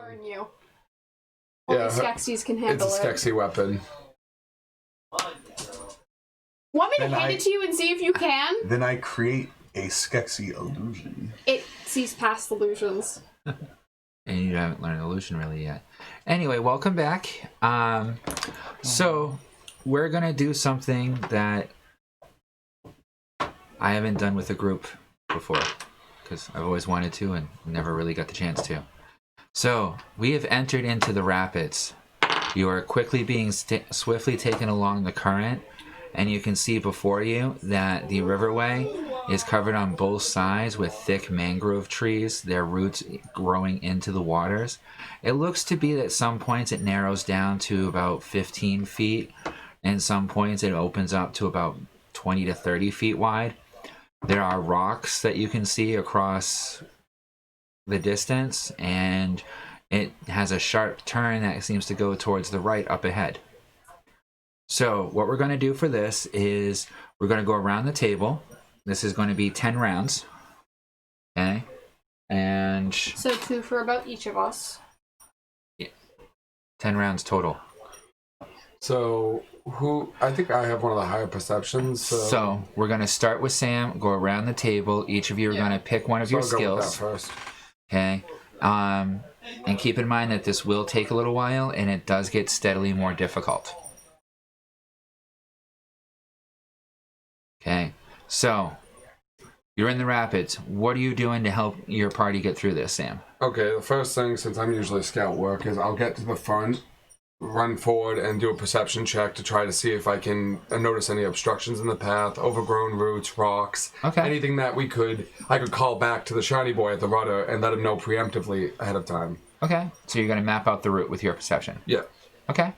burn you. Only Skeksies can handle it. It's a Skeksie weapon. Want me to hand it to you and see if you can? Then I create a Skeksie illusion. It sees past illusions. And you haven't learned illusion really yet. Anyway, welcome back. So we're gonna do something that I haven't done with a group before, because I've always wanted to and never really got the chance to. So we have entered into the rapids. You are quickly being swiftly taken along the current, and you can see before you that the riverway is covered on both sides with thick mangrove trees, their roots growing into the waters. It looks to be that some points it narrows down to about 15 feet, and some points it opens up to about 20 to 30 feet wide. There are rocks that you can see across the distance, and it has a sharp turn that seems to go towards the right up ahead. So what we're going to do for this is we're going to go around the table. This is going to be 10 rounds. Okay? And... So 2 for about each of us. Yeah. 10 rounds total. So, I think I have one of the higher perceptions. So we're going to start with Sam, go around the table. Each of you are going to pick one of your I'll go skills. with that first. Okay? And keep in mind that this will take a little while, and it does get steadily more difficult. Okay, so you're in the rapids. What are you doing to help your party get through this, Sam? Okay, the first thing, since I'm usually scout work, is I'll get to the front, run forward, and do a perception check to try to see if I can notice any obstructions in the path, overgrown roots, rocks, anything that I could call back to the shiny boy at the rudder and let him know preemptively ahead of time. Okay, so you're going to map out the route with your perception. Yeah. Okay.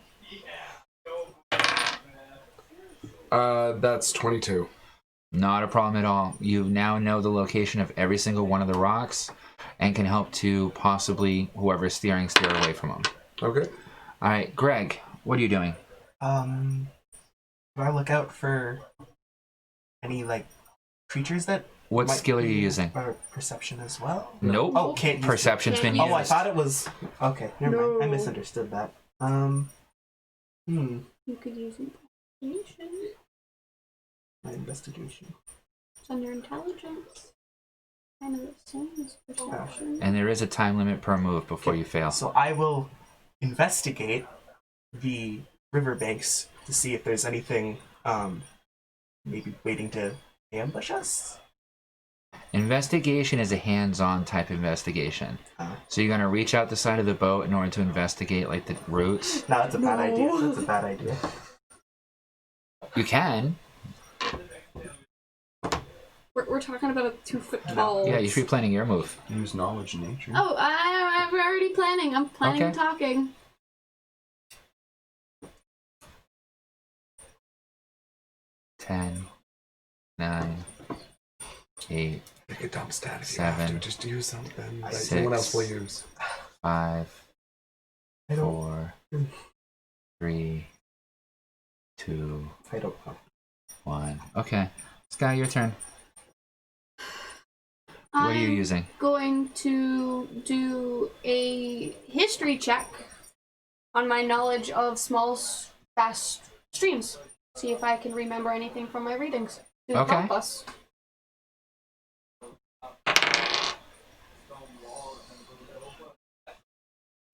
That's 22. Not a problem at all. You now know the location of every single one of the rocks and can help to possibly, whoever's steer away from them. Okay. All right, Greg, what are you doing? Do I look out for any, creatures that... What skill are you using? Or perception as well? Nope. Oh, can't use Perception's been used. Oh, I thought it was... Okay, never mind. I misunderstood that. You could use investigation. My investigation. It's under intelligence. Kind of the same as perception. And there is a time limit per move before you fail. So I will investigate the riverbanks to see if there's anything maybe waiting to ambush us. Investigation is a hands-on type investigation. So you're going to reach out the side of the boat in order to investigate the roots? No, that's a bad idea. That's a bad idea. You can. We're talking about a 2-foot tall. Yeah, you should be planning your move. Use knowledge in nature. Oh, I'm already planning. I'm planning and talking. Ten, 9, 8, Pick a dumb stat if 7, you have to. Just use something that 6, someone else will use. 5, 4, 3, 2, I don't know. 1. Okay. Sky, your turn. What are you using? I'm going to do a history check on my knowledge of small, fast streams. See if I can remember anything from my readings to help us.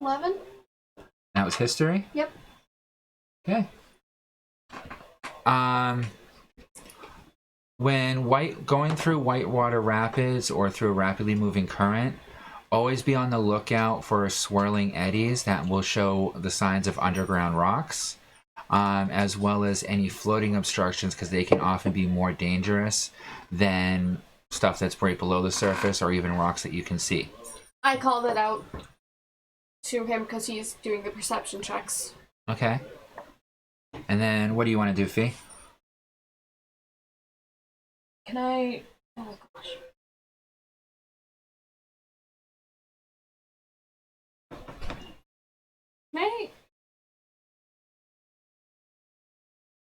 $11. That was history? Yep. Okay. When going through Whitewater Rapids or through a rapidly moving current, always be on the lookout for swirling eddies that will show the signs of underground rocks, as well as any floating obstructions, because they can often be more dangerous than stuff that's right below the surface or even rocks that you can see. I called it out to him because he's doing the perception checks. Okay. And then what do you want to do, Fee? Can I... Oh gosh.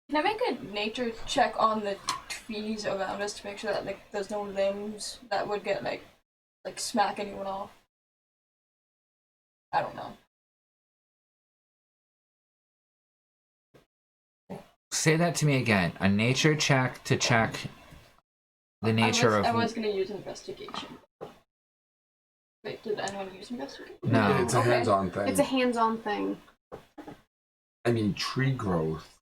Can I make a nature check on the trees around us to make sure that there's no limbs that would get smack anyone off? I don't know. Say that to me again. A nature check to check the nature I of. was gonna use investigation. Wait, did anyone use investigation? No. It's a Okay. hands-on thing. It's a hands-on thing. I mean, tree growth.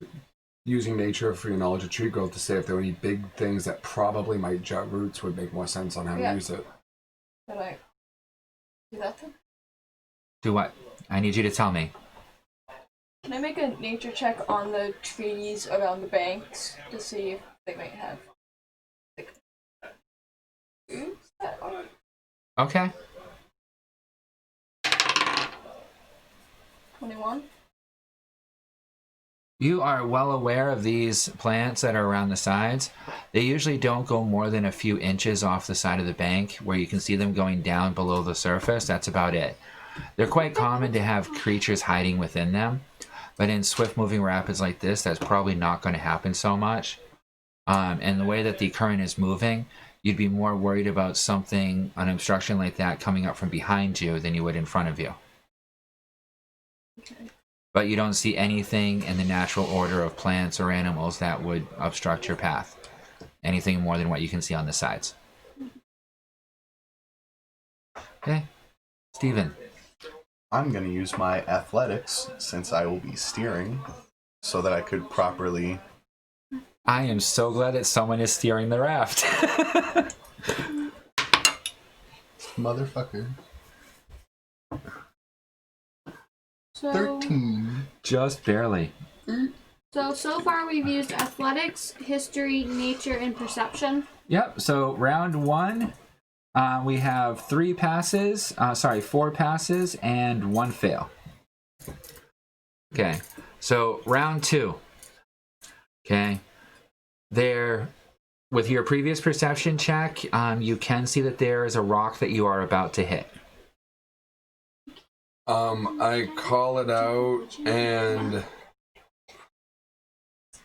Using nature for your knowledge of tree growth to say if there are any big things that probably might jut roots would make more sense on how Yeah. to use it. Did I do that then? Do what? I need you to tell me. Can I make a nature check on the trees around the banks to see if they might have like roots that are Okay. 21? You are well aware of these plants that are around the sides. They usually don't go more than a few inches off the side of the bank where you can see them going down below the surface. That's about it. They're quite common to have creatures hiding within them, but in swift-moving rapids like this, that's probably not going to happen so much. And the way that the current is moving, you'd be more worried about something, an obstruction like that, coming up from behind you than you would in front of you. Okay. But you don't see anything in the natural order of plants or animals that would obstruct your path. Anything more than what you can see on the sides. Okay. Steven. I'm going to use my athletics, since I will be steering, so that I could properly... I am so glad that someone is steering the raft. Motherfucker. So 13. Just barely. So far we've used athletics, history, nature, and perception. Yep, so round one, we have 4 passes and 1 fail. Okay, so round 2. Okay, there, with your previous perception check, you can see that there is a rock that you are about to hit. I call it out, and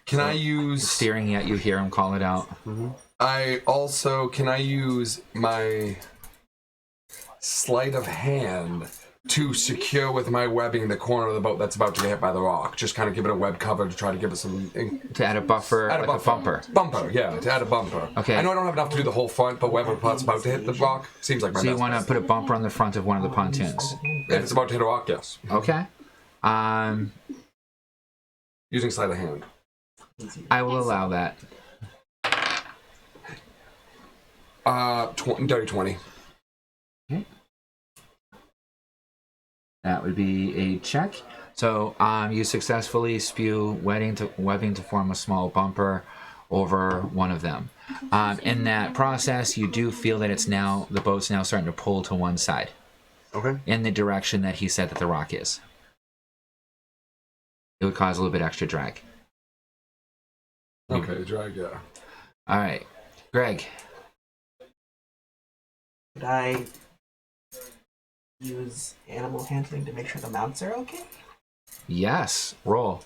can I use... Steering yet, you hear him call it out. Can I use my sleight of hand to secure with my webbing the corner of the boat that's about to get hit by the rock? Just kind of give it a web cover to try to give it some... To add a buffer, Add a like bumper. a bumper. Bumper, yeah, to add a bumper. Okay. I know I don't have enough to do the whole front, but whatever part's about to hit the rock seems like my So you best want to bet. put a bumper on the front of one of the pontoons. If it's about to hit a rock, yes. Okay. Using sleight of hand. I will allow that. Dirty 20. That would be a check. So you successfully spew webbing to form a small bumper over one of them. In that process, you do feel that the boat's now starting to pull to one side. Okay. In the direction that he said that the rock is. It would cause a little bit extra drag. Okay, drag, yeah. All right, Greg. Could I use animal handling to make sure the mounts are okay? Yes, roll.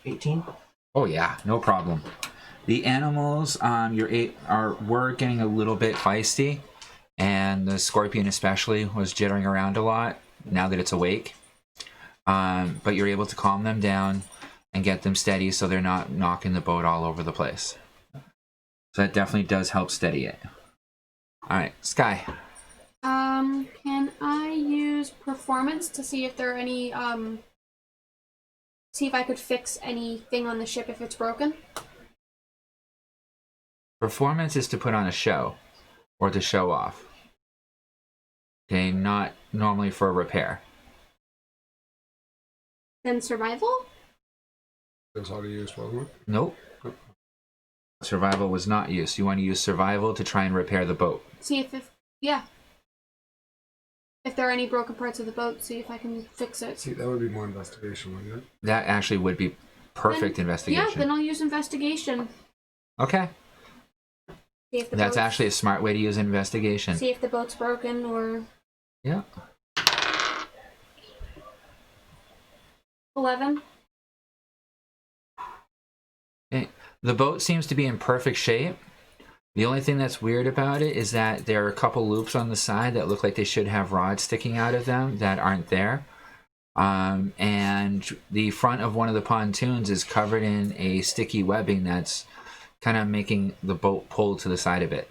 18. Oh yeah, no problem. The animals, were getting a little bit feisty, and the scorpion especially was jittering around a lot now that it's awake. But you're able to calm them down and get them steady so they're not knocking the boat all over the place. So that definitely does help steady it. All right, Sky. Can I use performance to see if there are any, see if I could fix anything on the ship if it's broken? Performance is to put on a show or to show off. Okay, not normally for repair. Then survival? That's already used, wasn't it? Nope. Survival was not used. You want to use survival to try and repair the boat. See if there are any broken parts of the boat, see if I can fix it. See, that would be more investigation, wouldn't it? That actually would be perfect investigation. Yeah, then I'll use investigation. Okay. See if the That's boat's, actually a smart way to use investigation. see if the boat's broken or... Yeah. 11. Okay. The boat seems to be in perfect shape. The only thing that's weird about it is that there are a couple loops on the side that look like they should have rods sticking out of them that aren't there. And the front of one of the pontoons is covered in a sticky webbing that's kind of making the boat pull to the side of it.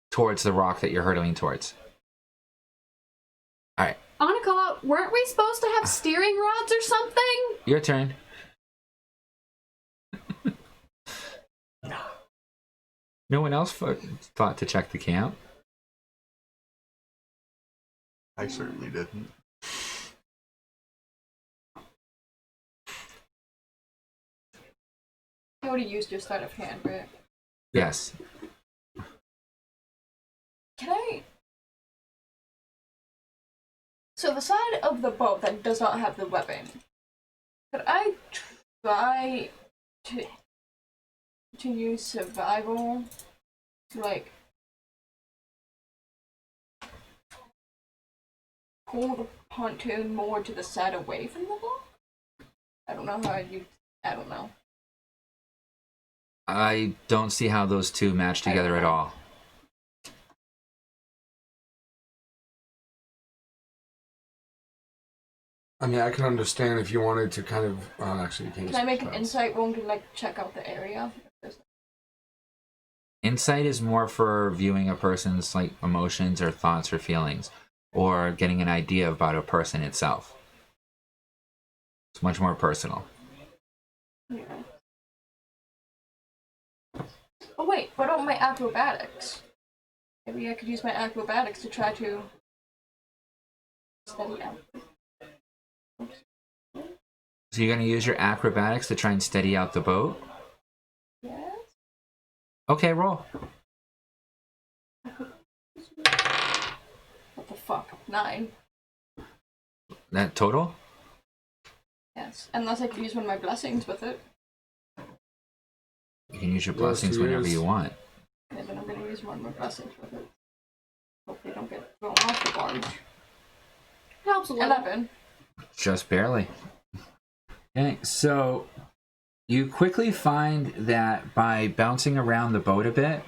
Towards the rock that you're hurtling towards. Alright. I want to call out, weren't we supposed to have steering rods or something? Your turn. No one else thought to check the camp? I certainly didn't. You already used your sleight of hand, right? Yes. Can I? So the side of the boat that does not have the webbing. Could I try to use survival to like pull the pontoon more to the side away from the boat? I don't know how I don't know. I don't see how those two match together at all. I mean, I can understand if you wanted to kind of. Actually, you can't. Can I make an insight roll to like check out the area? Insight is more for viewing a person's like emotions or thoughts or feelings, or getting an idea about a person itself. It's much more personal. Yeah. Oh wait, what about my acrobatics? Maybe I could use my acrobatics to try to study out. So you're going to use your acrobatics to try and steady out the boat? Yes. Okay, roll. What the fuck? 9. That total? Yes. Unless I could use one of my blessings with it. You can use your blessings whenever you want. Yeah, then I'm gonna use one of my blessings with it. Hopefully I don't get thrown off the barge. Helps a little. 11. Just barely. Okay, so you quickly find that by bouncing around the boat a bit,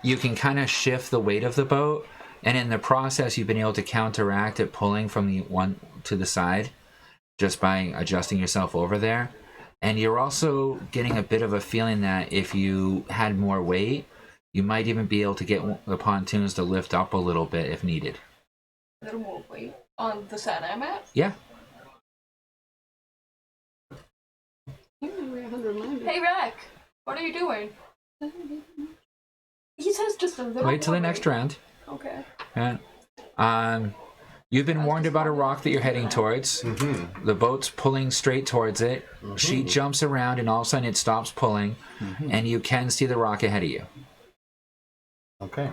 you can kind of shift the weight of the boat, and in the process you've been able to counteract it pulling from the one to the side just by adjusting yourself over there. And you're also getting a bit of a feeling that if you had more weight, you might even be able to get the pontoons to lift up a little bit if needed. A little more weight on the side I'm at. Yeah. Hey, Rack! What are you doing? He says just a little Wait till more the next weight. round. Okay. You've been warned about a rock that you're heading towards. Mm-hmm. The boat's pulling straight towards it. Mm-hmm. She jumps around and all of a sudden it stops pulling, and you can see the rock ahead of you. Okay.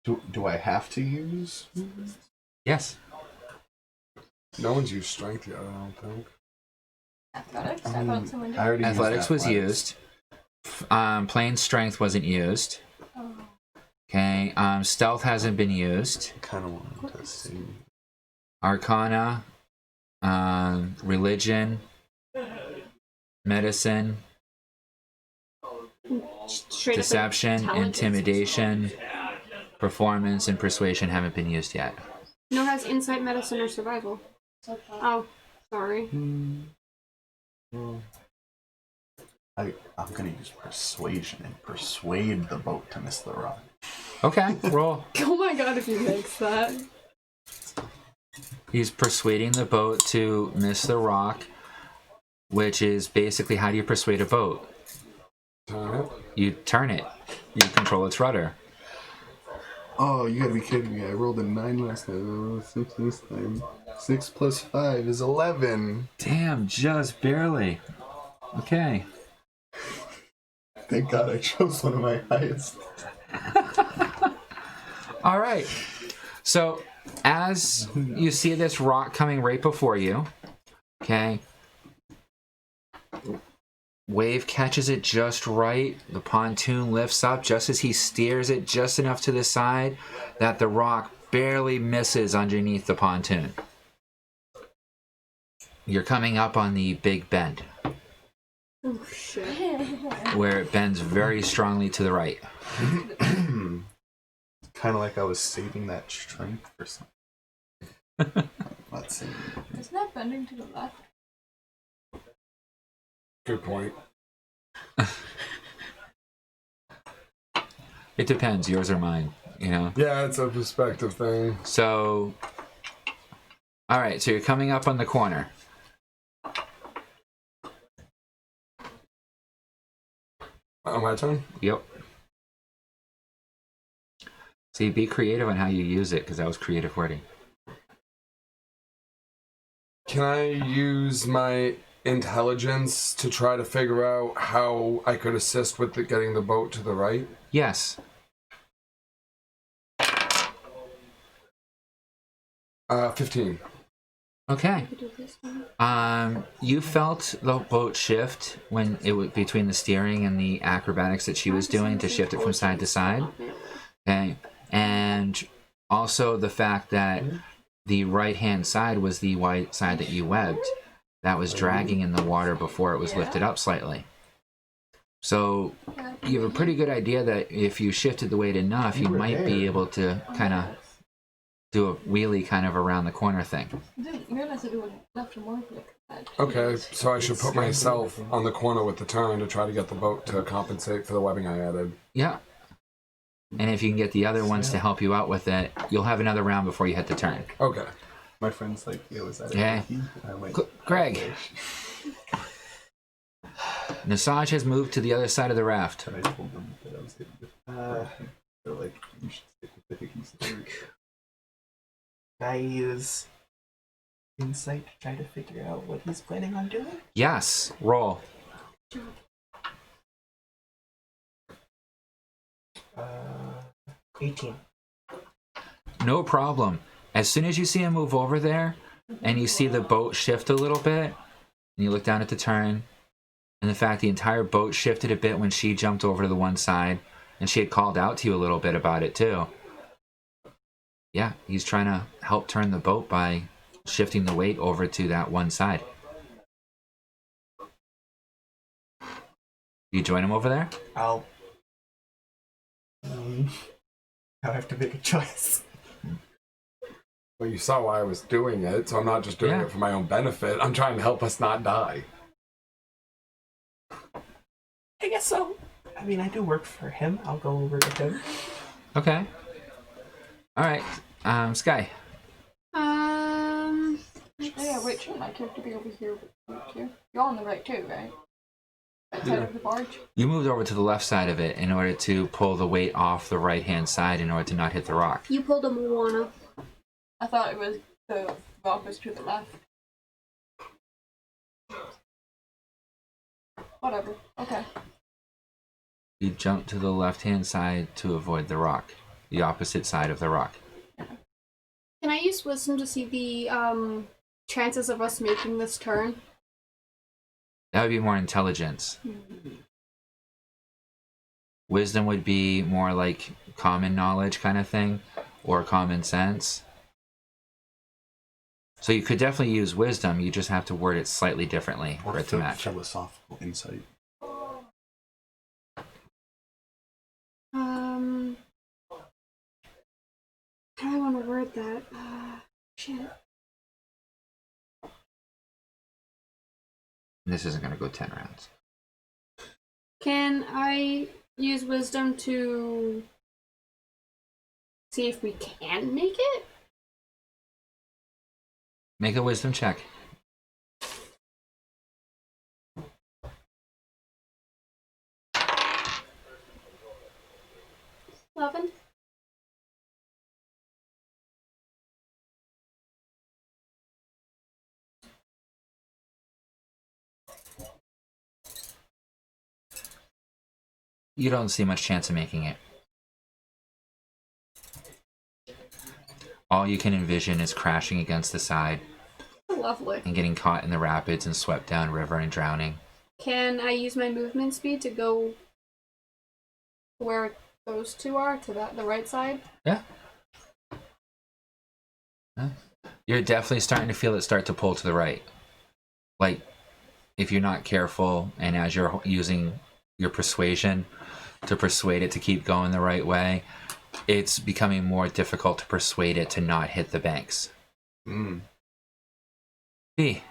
Do I have to use? Yes. No one's used strength yet, I don't think. Athletics? I thought someone did. I already Athletics was athletics. used. Plain strength wasn't used. Oh. Okay. Stealth hasn't been used. I kind of wanted to see. Arcana, religion, medicine, Straight up deception, intelligence. intimidation, performance, and persuasion haven't been used yet. Nor has insight, medicine, or survival. Oh, sorry. I'm gonna use persuasion and persuade the boat to miss the rock. Okay, roll. Oh my god, if he makes that. He's persuading the boat to miss the rock, which is basically how do you persuade a boat? Turn it. You turn it. You control its rudder. Oh, you gotta be kidding me. I rolled a 9 last time. I rolled a 6 this time. 6 plus 5 is 11. Damn, just barely. Okay. Thank God I chose one of my highest. All right. So, as you see this rock coming right before you, okay, wave catches it just right. The pontoon lifts up just as he steers it just enough to the side that the rock barely misses underneath the pontoon. you're coming up on the big bend, Oh shit. where it bends very strongly to the right. Kind of like I was saving that strength for something. Not saying. Isn't that bending to the left? Good point. It depends, yours or mine, you know? Yeah, it's a perspective thing. So, all right, so you're coming up on the corner. My turn? Yep. See, be creative on how you use it, because that was creative wording. Can I use my intelligence to try to figure out how I could assist with getting the boat to the right? Yes. 15. Okay. You felt the boat shift when it was between the steering and the acrobatics that she was doing to shift it from side to side. Okay. And also the fact that the right-hand side was the white side that you webbed. That was dragging in the water before it was lifted up slightly. So you have a pretty good idea that if you shifted the weight enough, you might be able to kind of do a wheelie kind of around the corner thing. I didn't realize that it would left and right like that. Okay, so I should put myself on the corner with the turn to try to get the boat to compensate for the webbing I added. Yeah. And if you can get the other ones to help you out with it, you'll have another round before you hit the turn. Okay. My friend's like, yo, is that Yeah. Greg. Nasaj has moved to the other side of the raft. And I told them that I was hitting with they're like, you should stick with the hickeys third. Can I use insight to try to figure out what he's planning on doing? Yes. Roll. 18. No problem. As soon as you see him move over there, and you see the boat shift a little bit, and you look down at the turn, and the fact the entire boat shifted a bit when she jumped over to the one side, and she had called out to you a little bit about it too. Yeah, he's trying to help turn the boat by shifting the weight over to that one side. You join him over there? I'll have to make a choice. Well, you saw why I was doing it, so I'm not just doing it for my own benefit. I'm trying to help us not die. I guess so. I mean, I do work for him. I'll go over to him. Okay. All right. Sky. Oh yeah, wait, shouldn't my character be over here with you too? You're on the right too, right? Right side of the barge? You moved over to the left side of it in order to pull the weight off the right-hand side in order to not hit the rock. You pulled a Moana. I thought it was the rock was to the left. Whatever. Okay. You jump to the left-hand side to avoid the rock. The opposite side of the rock. Can I use wisdom to see the chances of us making this turn? That would be more intelligence. Wisdom would be more like common knowledge kind of thing, or common sense. So you could definitely use wisdom, you just have to word it slightly differently for it to match. Philosophical insight. How do I want to word that? Shit. This isn't going to go 10 rounds. Can I use wisdom to see if we can make it? Make a wisdom check. $11. You don't see much chance of making it. All you can envision is crashing against the side Lovely. and getting caught in the rapids and swept down river and drowning. Can I use my movement speed to go where those two are, to the right side? Yeah. You're definitely starting to feel it start to pull to the right. like, if you're not careful and as you're using your persuasion to persuade it to keep going the right way, it's becoming more difficult to persuade it to not hit the banks. B.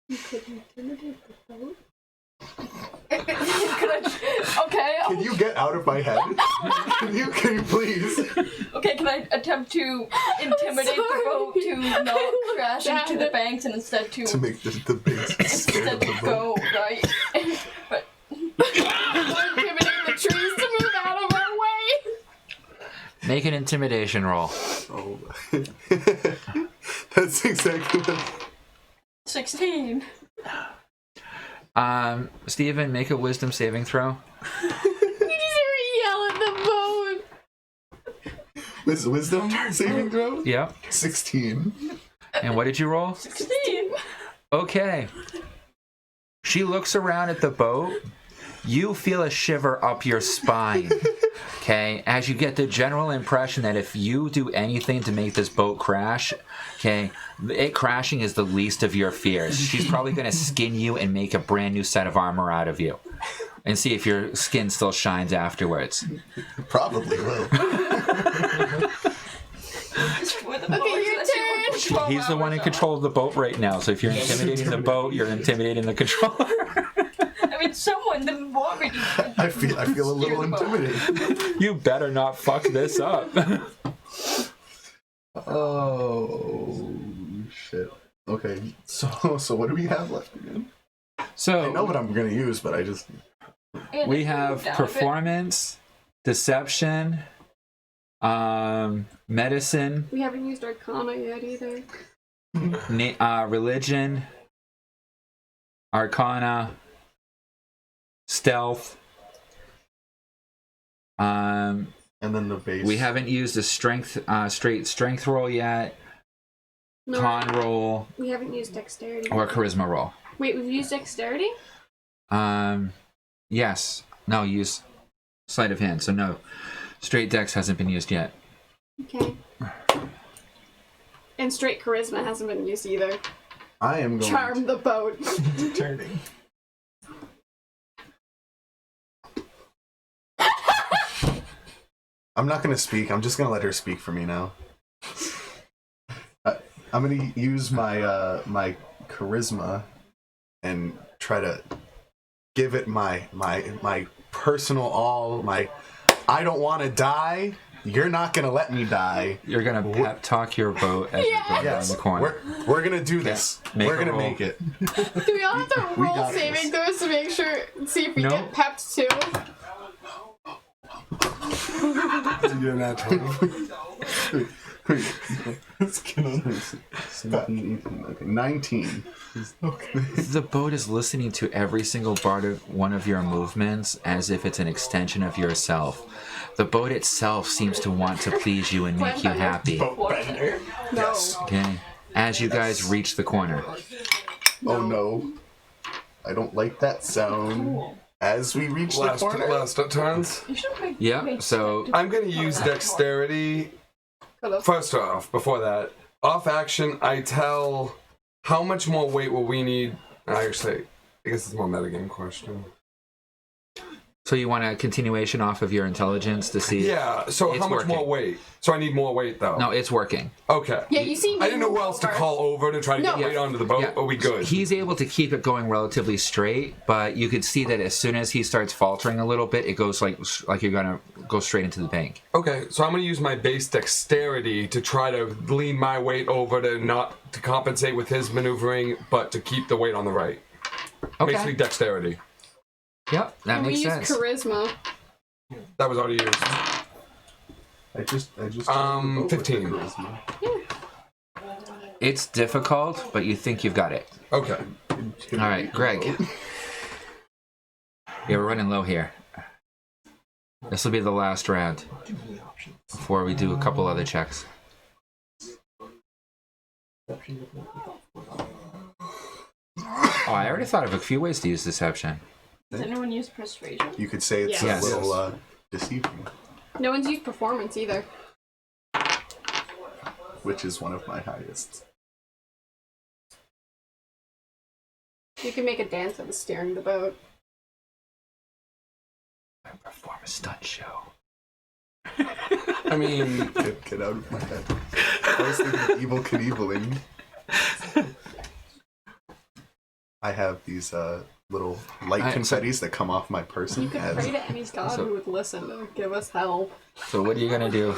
You could intimidate the boat. Okay. Can you get out of my head? Can you please? Okay, can I attempt to intimidate the boat to not crash into the banks and instead To make the banks scared of instead the boat. go right? But Intimidating the trees to move out of our way. Make an intimidation roll. Oh. That's exactly what... 16. Steven, make a wisdom saving throw. You just hear me yell at the boat. Wisdom saving throw? Yep. 16. And what did you roll? 16. Okay. She looks around at the boat. You feel a shiver up your spine. Okay, as you get the general impression that if you do anything to make this boat crash, okay, it crashing is the least of your fears. She's probably going to skin you and make a brand new set of armor out of you. And see if your skin still shines afterwards. Probably will. He's the one in control of the boat right now, so if you're intimidating the boat, you're intimidating the controller. I mean, someone the already. I feel a little intimidated. You better not fuck this up. Oh shit. Okay, so what do we have left again? So I know what I'm gonna use, but I just... we have performance, deception, medicine, We haven't used Arcana yet either. religion, arcana, stealth. And then the base. We haven't used a strength, straight strength roll yet, No, con roll, we haven't used dexterity. or charisma roll. Wait, we've used dexterity? Yes. No, use sleight of hand. So no, straight dex hasn't been used yet. Okay. And straight charisma hasn't been used either. I am going Charm the boat. Turning. I'm not gonna speak. I'm just gonna let her speak for me now. I'm gonna use my my charisma and try to give it my personal all. My I don't want to die. You're not gonna let me die. You're gonna pep talk your boat as you're going around the corner. We're gonna do this. Make We're a gonna roll. make it. Do we all have to We roll got saving this. throws to make sure, see if we No. get pepped too? You're not It's gonna 17, 18, okay, 19. The boat is listening to every single part of one of your movements as if it's an extension of yourself. The boat itself seems to want to please you and make you happy. Bender. No. Okay. As you guys reach the corner. Oh no. I don't like that sound. As we reach the corner. last turns. You should make. Yep, make so- I'm gonna use dexterity. Hello. First off, before that, off action, I tell how much more weight will we need. Actually, I guess it's more metagame question. So you want a continuation off of your intelligence to see? Yeah, so It's how much more working. weight? So I need more weight, though. No, it's working. Okay. Yeah, you see me I didn't know who move else to over. call over to try to get No. weight onto the boat. Yeah. Are we good? He's able to keep it going relatively straight, but you could see that as soon as he starts faltering a little bit, it goes like you're gonna go straight into the bank. Okay, so I'm gonna use my base dexterity to try to lean my weight over to compensate with his maneuvering, but to keep the weight on the right. Okay. Basically dexterity. Yep, that And we makes use sense. charisma. That was already used. I just 15. It's difficult, but you think you've got it. Okay. All right, Greg. Yeah, we're running low here. This will be the last round before we do a couple other checks. Oh, I already thought of a few ways to use deception. Does anyone use persuasion? You could say it's Yes. a little deceiving, No one's used performance either. which is one of my highest. You can make a dance of steering the boat. Perform a stunt show. I mean, Get out of my head. I was thinking of Evil Knieveling. I have these little light confettis that come off my person. You could pray to any god who would listen to give us help. So what are you gonna do?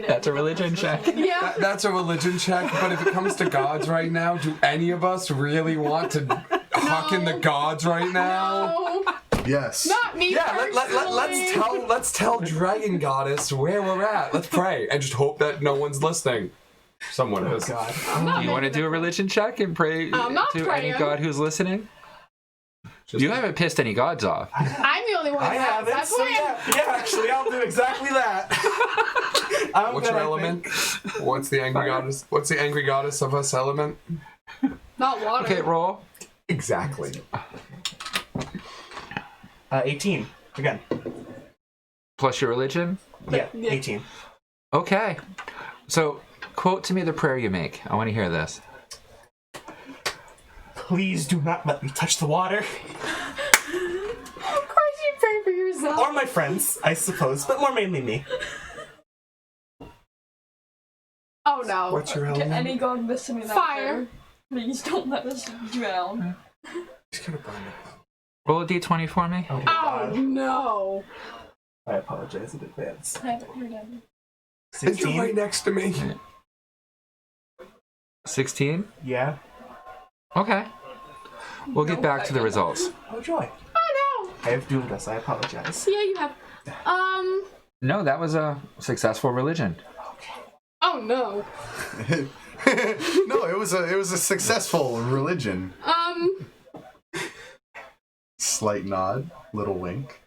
That's a religion check. Yeah. that's a religion check, but if it comes to gods right now, do any of us really want to huck in the gods right now? No, Yes. not me. Yeah, personally. let's tell Dragon Goddess where we're at. Let's pray and just hope that no one's listening. Someone is. God. Do you want to do a religion check and pray I'm not to praying. any god who's listening? You haven't pissed any gods off. I'm the only one who I has. haven't, That's so why yeah, actually, I'll do exactly that. I'm What's your gonna element? What's the angry goddess? What's the angry goddess of us element? not water. Okay, roll. Exactly. 18. Again. Plus your religion. Yeah, Yeah. 18. Okay. So, quote to me the prayer you make. I want to hear this. Please do not let me touch the water. Of course you pray for yourself. Or my friends, I suppose, but more mainly me. Oh no. What's your To element? any god listening out Fire. there, please don't let us drown. He's gonna burn it. Roll a d20 for me. Oh, Oh God. no. I apologize in advance. I haven't heard any. And you're 16? right next to me. 16? Yeah. Okay. We'll get back to the results. Oh, joy. Oh no. I have doomed us. I apologize. Yeah, you have. No, that was a successful religion. Oh no. No, it was a successful religion. Slight nod, little wink.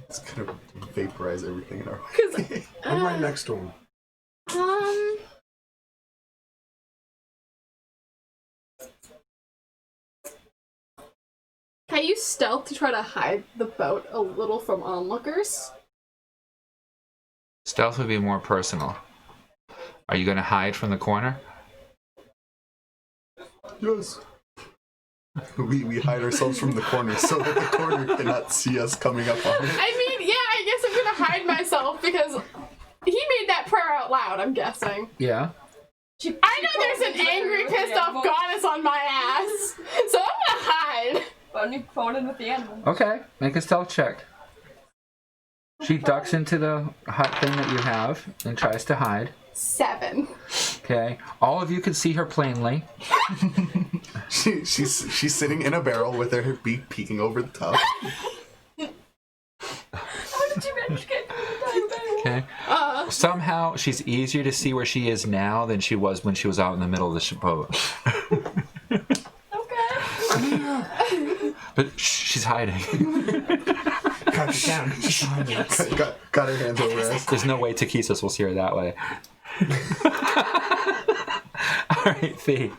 It's gonna vaporize everything in our way. I'm right next to him. Can I use stealth to try to hide the boat a little from onlookers? Stealth would be more personal. Are you going to hide from the corner? Yes. We hide ourselves from the corner so that the corner cannot see us coming up on it. I mean, yeah, I guess I'm gonna hide myself because he made that prayer out loud, I'm guessing. Yeah. I know there's an angry, pissed off goddess on my ass, so I'm gonna hide. But only fall in with the animal. Okay, make a stealth check. She ducks into the hut thing that you have and tries to hide. 7. Okay, all of you can see her plainly. She's sitting in a barrel with her beak peeking over the top. How did you manage to get through the Okay. Somehow she's easier to see where she is now than she was when she was out in the middle of the boat. Okay. But she's hiding. Crouch it down. Got her hands over us. There's no way Takesis will see her that way. All right, Fee.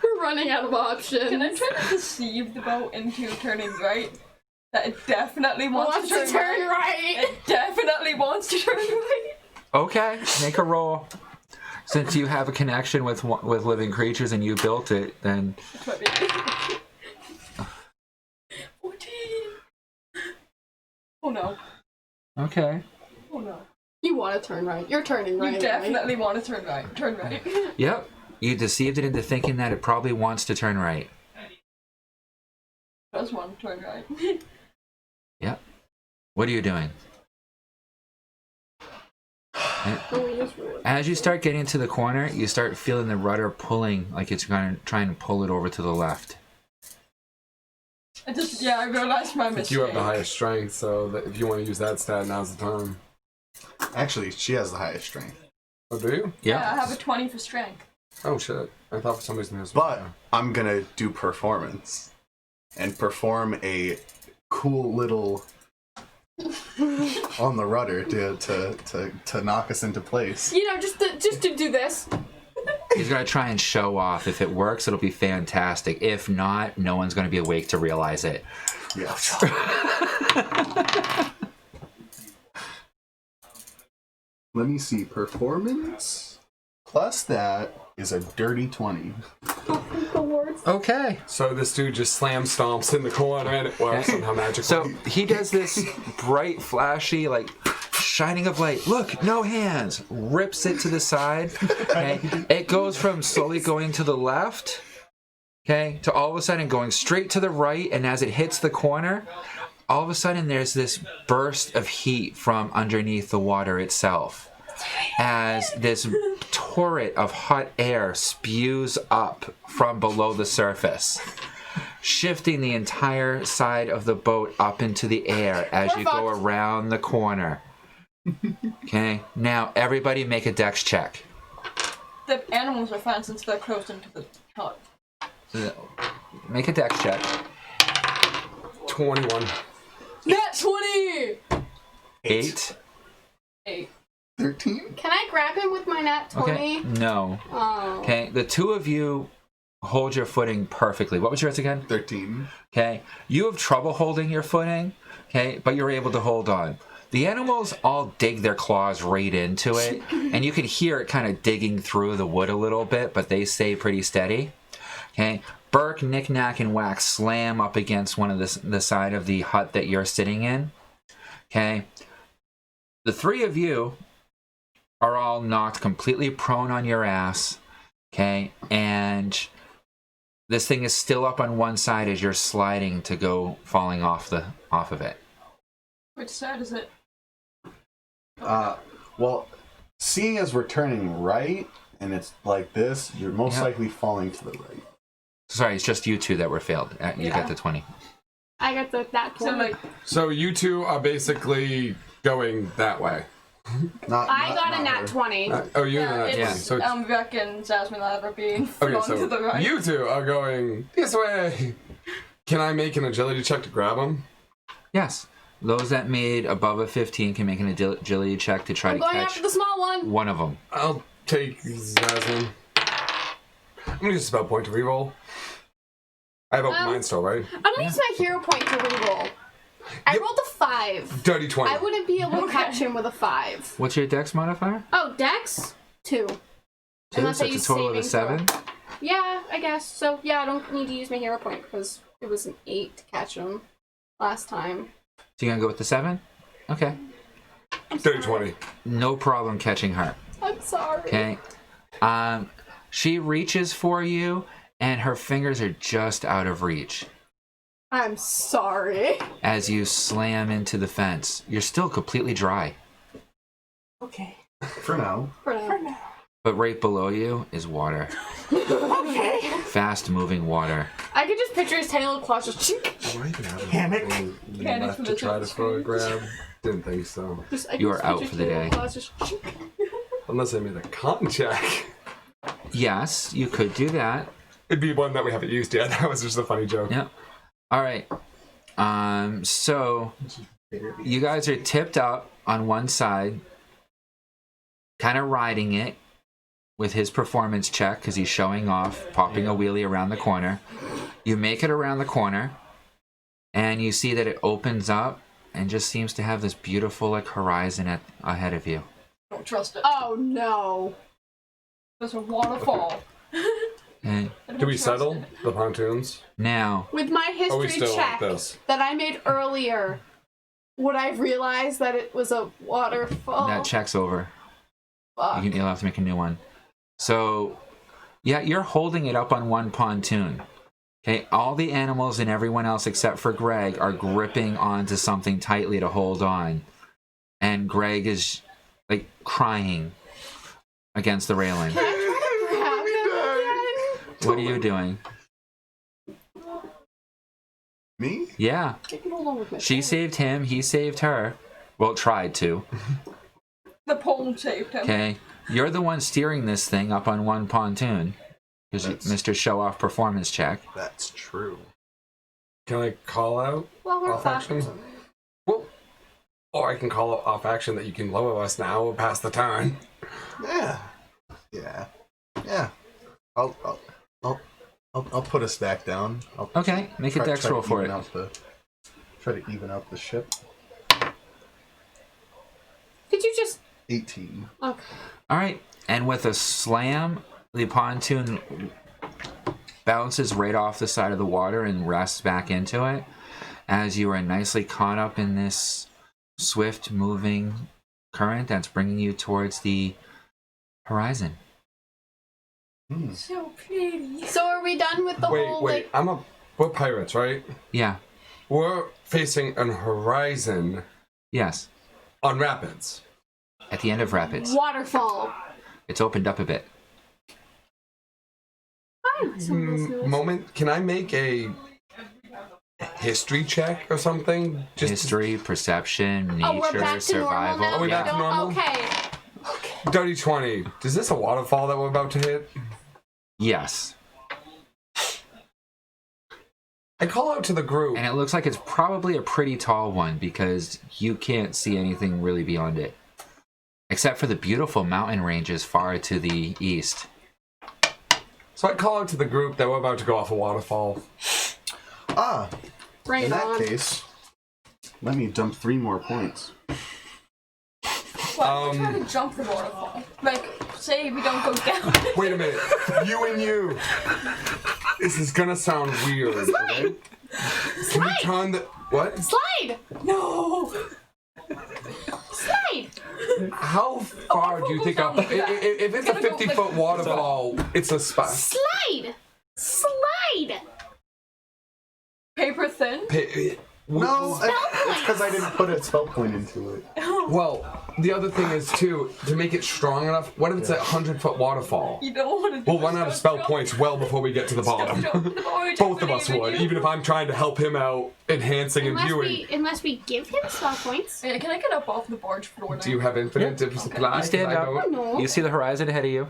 We're running out of options. Can I try to deceive the boat into turning right? That it definitely wants, Wants to turn right. It definitely wants to turn right. Okay, make a roll. Since you have a connection with living creatures and you built it, then 14. Oh no. okay. Oh no. You want to turn right. You're turning right. You definitely want to turn right. Turn right. Yep. You deceived it into thinking that it probably wants to turn right. Does want to turn right. Yep. What are you doing? As you start getting to the corner, you start feeling the rudder pulling, like it's going to try and pull it over to the left. I realized my mistake. You have the highest strength, so that if you want to use that stat, now's the time. Actually, she has the highest strength. Oh, do you? Yeah, I have a 20 for strength. Oh shit! I thought for some reason it was. But I'm gonna do performance. and perform a cool little on the rudder to knock us into place. You know, just to do this. He's gonna try and show off. If it works, it'll be fantastic. If not, no one's gonna be awake to realize it. Yes. Let me see. Performance plus that is a dirty 20. Okay. So this dude just slam stomps in the corner and it works somehow magically. So he does this bright, flashy, like shining of light. Look, no hands. Rips it to the side. Okay. It goes from slowly going to the left, okay, to all of a sudden going straight to the right. And as it hits the corner, all of a sudden there's this burst of heat from underneath the water itself, as this torrent of hot air spews up from below the surface, shifting the entire side of the boat up into the air as you go around the corner. Okay, now everybody make a dex check. The animals are fine since they're close into the hut. Make a dex check. 21. Nat 20! 8. 8. 13? Can I grab him with my nat 20? Okay, no. Oh. Okay, the two of you hold your footing perfectly. What was yours again? 13. Okay, you have trouble holding your footing, okay, but you're able to hold on. The animals all dig their claws right into it, and you can hear it kind of digging through the wood a little bit, but they stay pretty steady. Okay, Burke, Knick, Knack, and Wax slam up against one of the side of the hut that you're sitting in. Okay, the three of you are all knocked completely prone on your ass. Okay, and this thing is still up on one side as you're sliding to go falling off of it. Which side is it? Well, seeing as we're turning right and it's like this, you're most likely falling to the right. Sorry, it's just you two that were failed. You got the 20. I got that 20. So you two are basically going that way. I got a nat 20. You got a nat 20. So Beck and Jasmine Lab are being thrown okay, so to the right. you two are going this way. Can I make an agility check to grab him? Yes. Those that made above a 15 can make an agility check to try I'm to going catch after the small one. one of them. I'll take Jasmine. I'm gonna use a spell point to reroll. I have open mind still, right? I'm gonna use my hero point to reroll. I rolled a 5. Dirty 20. I wouldn't be able to catch him with a 5. What's your dex modifier? Oh, Dex? 2. 2, Unless so I it's a use total of a saving 7. throw. Yeah, I guess. So, yeah, I don't need to use my hero point because it was an 8 to catch him last time. So you're going to go with the 7? Okay. Dirty 20. No problem catching her. I'm sorry. Okay. She reaches for you, and her fingers are just out of reach. I'm sorry. As you slam into the fence, you're still completely dry. Okay. For now. For now. But right below you is water. Okay. Fast moving water. I could just picture his tiny little claws just chink. Do I even have Panic. anything Panic left from to the try to throw a screens. grab? Didn't think so. I You just are out picture for the his little day. claws just chink. Unless I made a con check. Yes, you could do that. It'd be one that we haven't used yet. That was just a funny joke. Yep. All right. So you guys are tipped up on one side, kind of riding it with his performance check because he's showing off, popping a wheelie around the corner. You make it around the corner, and you see that it opens up and just seems to have this beautiful like horizon ahead of you. Don't trust it. Oh no. There's a waterfall. Okay. I don't Do we trust settle it. the pontoons? Now, With my Or we history still like check this? that I made earlier, would I realize that it was a waterfall? that check's over. Fuck. You'll have to make a new one. So, yeah, you're holding it up on one pontoon. Okay, all the animals and everyone else except for Greg are gripping onto something tightly to hold on. And Greg is, like, crying against the railing. Can I try to grab him again? What are you doing? Me? Yeah, I can hold on with my she phone. saved him, he saved her. Well, tried to. The pole saved him. Okay, you're the one steering this thing up on one pontoon. Because Mr. Show Off performance check. That's true. Can I call out Well, we're off action? Well, or I can call out off action that you can lower us now or pass the turn. Yeah. I'll put us back down. Okay, make a dex roll for it. Try to even out the ship. Did you just... 18. Okay. All right, and with a slam, the pontoon bounces right off the side of the water and rests back into it as you are nicely caught up in this swift moving current that's bringing you towards the horizon. So pretty. So are we done with the whole, Wait. We're pirates, right? Yeah. We're facing an horizon Yes. on rapids. At the end of rapids. waterfall? It's opened up a bit. Moment. Can I make a history check or something? History, perception, Oh, we're nature, back to survival. normal now? Are we back to normal? Okay. Dirty 20. Is this a waterfall that we're about to hit? Yes. I call out to the group. And it looks like it's probably a pretty tall one because you can't see anything really beyond it. Except for the beautiful mountain ranges far to the east. So I call out to the group that we're about to go off a waterfall. Right In that on. case, let me dump 3 more points. Why don't we try to jump the waterfall? Like, say we don't go down. Wait a minute. You and you. This is gonna sound weird. Slide! Can we turn the... What? Slide! No! Slide! How far do you think up? If it's a 50-foot waterfall, it's a spot. Slide! Slide! Paper thin? No, it's because I didn't put a spell point into it. Well, the other thing is, too, to make it strong enough, what if it's a 100-foot waterfall? You don't want to do We'll run out of spell points well before we get to the bottom. Both of us would, even if I'm trying to help him out, enhancing and viewing. Unless we give him spell points. Yeah, can I get up off the barge floor now? Do you have infinite supply? You stand I up. don't. No. You see the horizon ahead of you.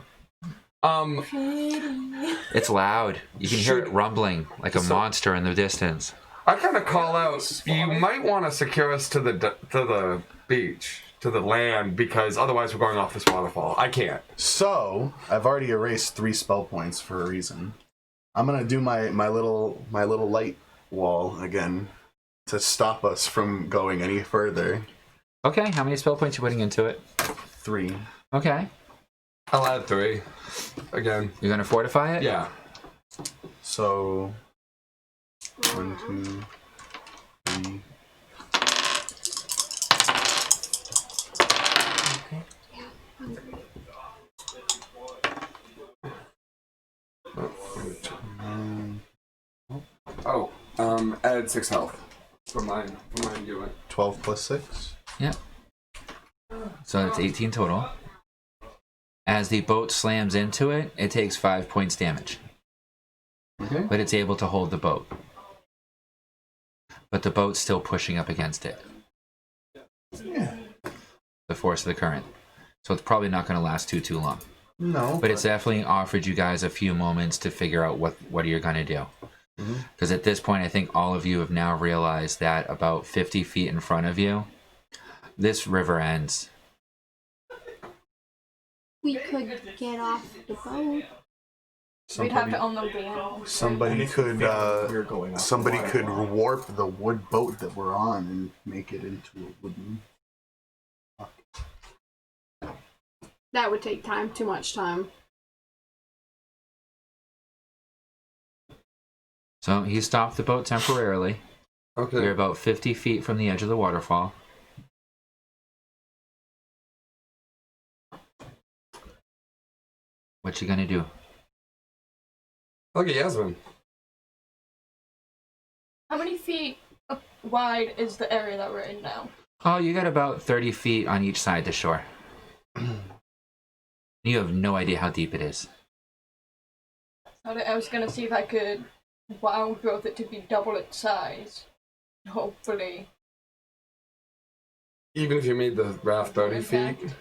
It's loud. You can hear it rumbling like a monster in the distance. I kind of call out, you might want to secure us to the beach, to the land, because otherwise we're going off this waterfall. I can't. So, I've already erased 3 spell points for a reason. I'm gonna do my little light wall again to stop us from going any further. Okay, how many spell points are you putting into it? 3. Okay. I'll add 3. Again. You're going to fortify it? Yeah. So 1, 2, 3. Add 6 health for mine doing. 12 plus 6. Yeah. So that's 18 total. As the boat slams into it, it takes 5 points damage. Okay. But it's able to hold the boat. But the boat's still pushing up against it. Yeah. The force of the current. So it's probably not going to last too long. No. But it's definitely offered you guys a few moments to figure out what you're going to do. Because at this point, I think all of you have now realized that about 50 feet in front of you, this river ends. We could get off the boat. We'd have to unload the animals. Somebody could We're going off somebody the could water. warp the wood boat that we're on and make it into a wooden. That would take time. Too much time. So he stopped the boat temporarily. Okay. You're about 50 feet from the edge of the waterfall. What you gonna do? Look at Yasmin. How many feet wide is the area that we're in now? Oh, you got about 30 feet on each side to shore. You have no idea how deep it is. I was gonna see if I could wild growth it to be double its size. Hopefully. Even if you made the raft 30 feet,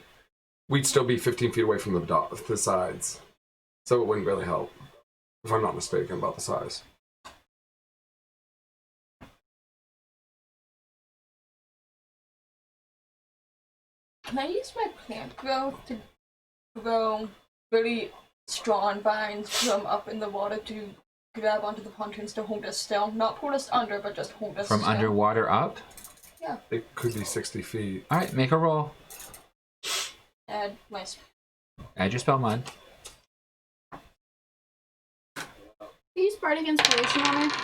we'd still be 15 feet away from the sides. So it wouldn't really help. If I'm not mistaken about the size. Can I use my plant growth to grow really strong vines from up in the water to grab onto the pontoons to hold us still? Not pull us under, but just hold us From still. underwater up? It could be 60 feet. All right, make a roll. Add my Add your spell mod. Use Bardic Inspiration on her.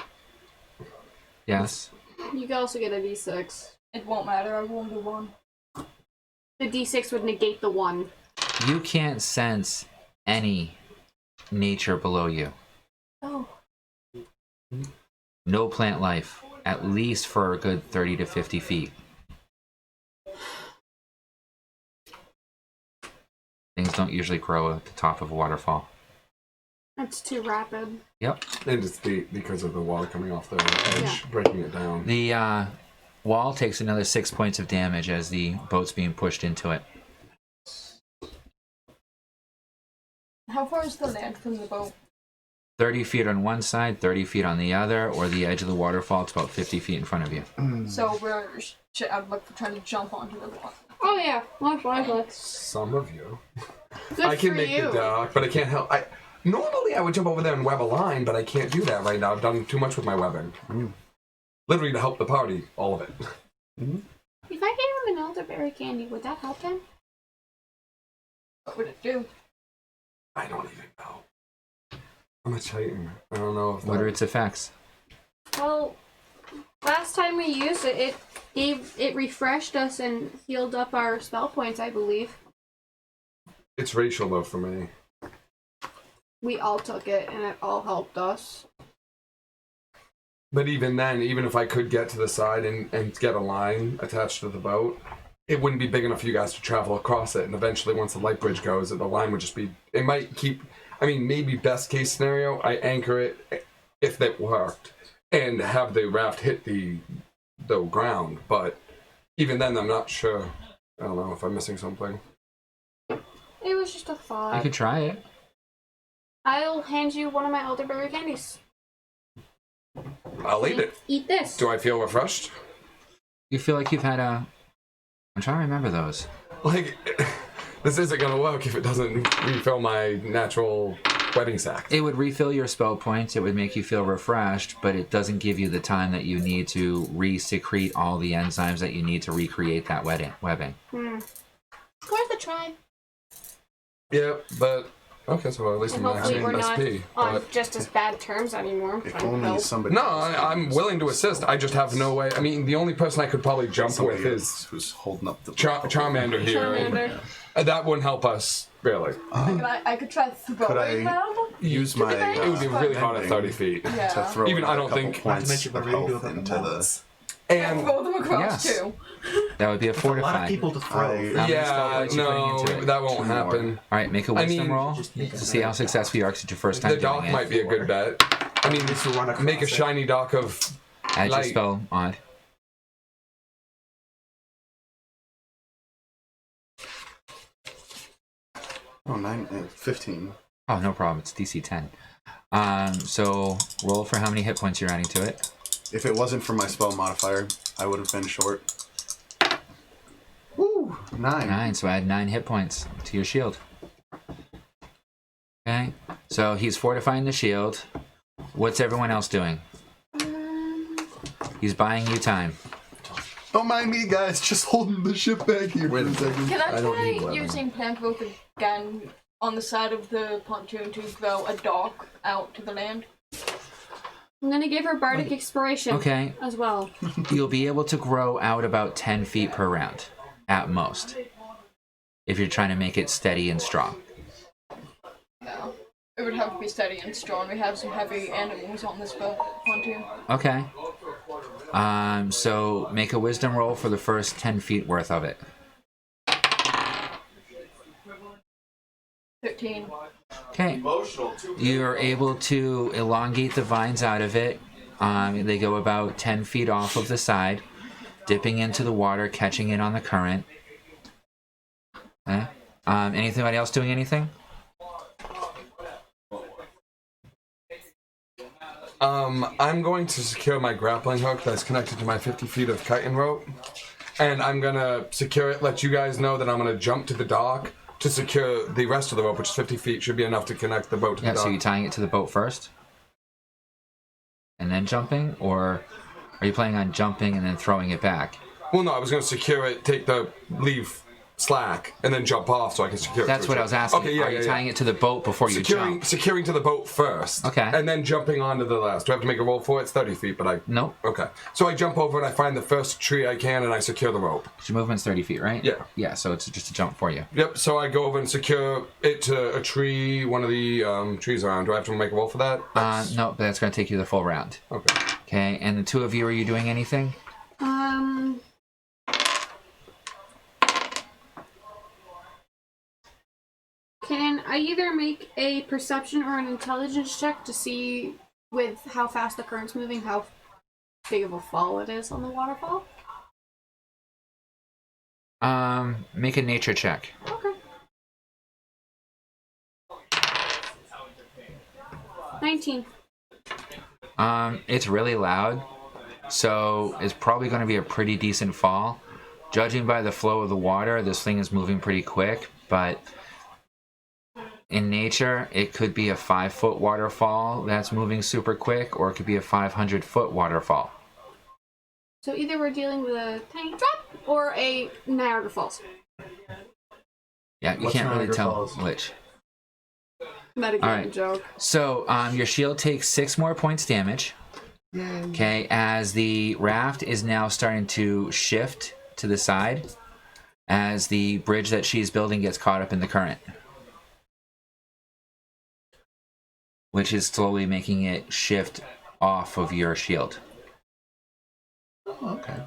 Yes. You can also get a d6. It won't matter, I rolled a 1. The d6 would negate the 1. You can't sense any nature below you. Oh. No plant life, at least for a good 30 to 50 feet. Things don't usually grow at the top of a waterfall. That's too rapid. Yep. And it's deep because of the water coming off the edge, breaking it down. The wall takes another 6 points of damage as the boat's being pushed into it. How far is the land from the boat? 30 feet on one side, 30 feet on the other, or the edge of the waterfall, it's about 50 feet in front of you. So I'm like trying to jump onto the water. Oh yeah, most likely. Some of you. Good I can for make you. the dock, but I can't help. Normally I would jump over there and web a line, but I can't do that right now. I've done too much with my webbing. Literally to help the party, all of it. If I gave him an elderberry candy, would that help him? What would it do? I don't even know. I'm a Titan. I don't know if What are its effects? Well, last time we used it, it refreshed us and healed up our spell points, I believe. It's racial though for me. We all took it, and it all helped us. But even then, even if I could get to the side and get a line attached to the boat, it wouldn't be big enough for you guys to travel across it. And eventually, once the light bridge goes, the line would just be... It might keep... I mean, maybe best case scenario, I anchor it, if that worked, and have the raft hit the ground. But even then, I'm not sure. I don't know if I'm missing something. It was just a thought. You could try it. I'll hand you one of my elderberry candies. I'll eat it. Eat this. Do I feel refreshed? You feel like you've had a... I'm trying to remember those. Like, this isn't gonna work if it doesn't refill my natural wedding sack. It would refill your spell points, it would make you feel refreshed, but it doesn't give you the time that you need to re-secrete all the enzymes that you need to recreate that webbing. Worth a try. Yeah, but... Okay, so at least And I'm hopefully actually we're not SP. on But just as bad terms anymore. If Trying to only help. somebody. no, else I'm willing to assist. I just have no way. I mean, the only person I could probably jump somebody with else is who's holding up the Charmander here. Charmander. That wouldn't help us, really. I could try throwing them. Use my. It would be really hard at 30 feet. to Yeah. throw Even I a don't couple think- Not to points mention the of radio health that into the. melts. And Throw them across Yes. too. That would be a A lot of fortified. people to throw. I- How many spell yeah, points you putting no, into it? that won't 2 more. happen. Alright, make a I wisdom mean, roll to see how successful you are 'cause it's your first time The doing dock it. might be a good bet. I mean, This will run across make a it. shiny dock of Add your light. spell mod. Oh, 15. Oh, no problem. It's DC 10. So roll for how many hit points you're adding to it. If it wasn't for my spell modifier, I would have been short. Woo! 9. 9, so add 9 hit points to your shield. Okay, so he's fortifying the shield. What's everyone else doing? He's buying you time. Don't mind me, guys. Just holding the ship back here for a second. Can I don't need try weapons. using plant growth again on the side of the pontoon to grow a dock out to the land? I'm gonna give her Bardic Inspiration Okay, as well. you'll be able to grow out about 10 feet per round, at most, if you're trying to make it steady and strong. No. It would have to be steady and strong. We have some heavy animals on this pontoon. Okay. So make a wisdom roll for the first 10 feet worth of it. 13. Okay. You're able to elongate the vines out of it. They go about 10 feet off of the side, dipping into the water, catching it on the current. Okay. Anybody else doing anything? I'm going to secure my grappling hook that's connected to my 50 feet of chitin rope, And I'm gonna secure it, let you guys know that I'm gonna jump to the dock to secure the rest of the rope, which is 50 feet, should be enough to connect the boat to the dock. So you're tying it to the boat first? And then jumping? Or are you planning on jumping and then throwing it back? Well, no, I was gonna secure it, leave slack, and then jump off so I can secure it. That's what I was asking. Okay, yeah, Are you tying it to the boat before you jump? Securing to the boat first. Okay. And then jumping onto the last. Do I have to make a roll for it? It's 30 feet, but I... Nope. Okay. So I jump over and I find the first tree I can and I secure the rope. Your movement's 30 feet, right? Yeah. Yeah, so it's just a jump for you. Yep, so I go over and secure it to a tree, one of the trees around. Do I have to make a roll for that? No, but that's going to take you the full round. Okay. Okay, and the two of you, are you doing anything? Can I either make a perception or an intelligence check to see with how fast the current's moving, how big of a fall it is on the waterfall? Make a nature check. Okay. 19. It's really loud, so it's probably going to be a pretty decent fall. Judging by the flow of the water, this thing is moving pretty quick, but in nature, it could be a 5-foot waterfall that's moving super quick, or it could be a 500-foot waterfall. So either we're dealing with a tiny drop or a Niagara Falls. Yeah, you What's can't really Niagara tell Falls? which. Metagaming Alright. joke. So, your shield takes 6 more points damage. Okay, as the raft is now starting to shift to the side as the bridge that she's building gets caught up in the current, which is slowly making it shift off of your shield. Oh, okay.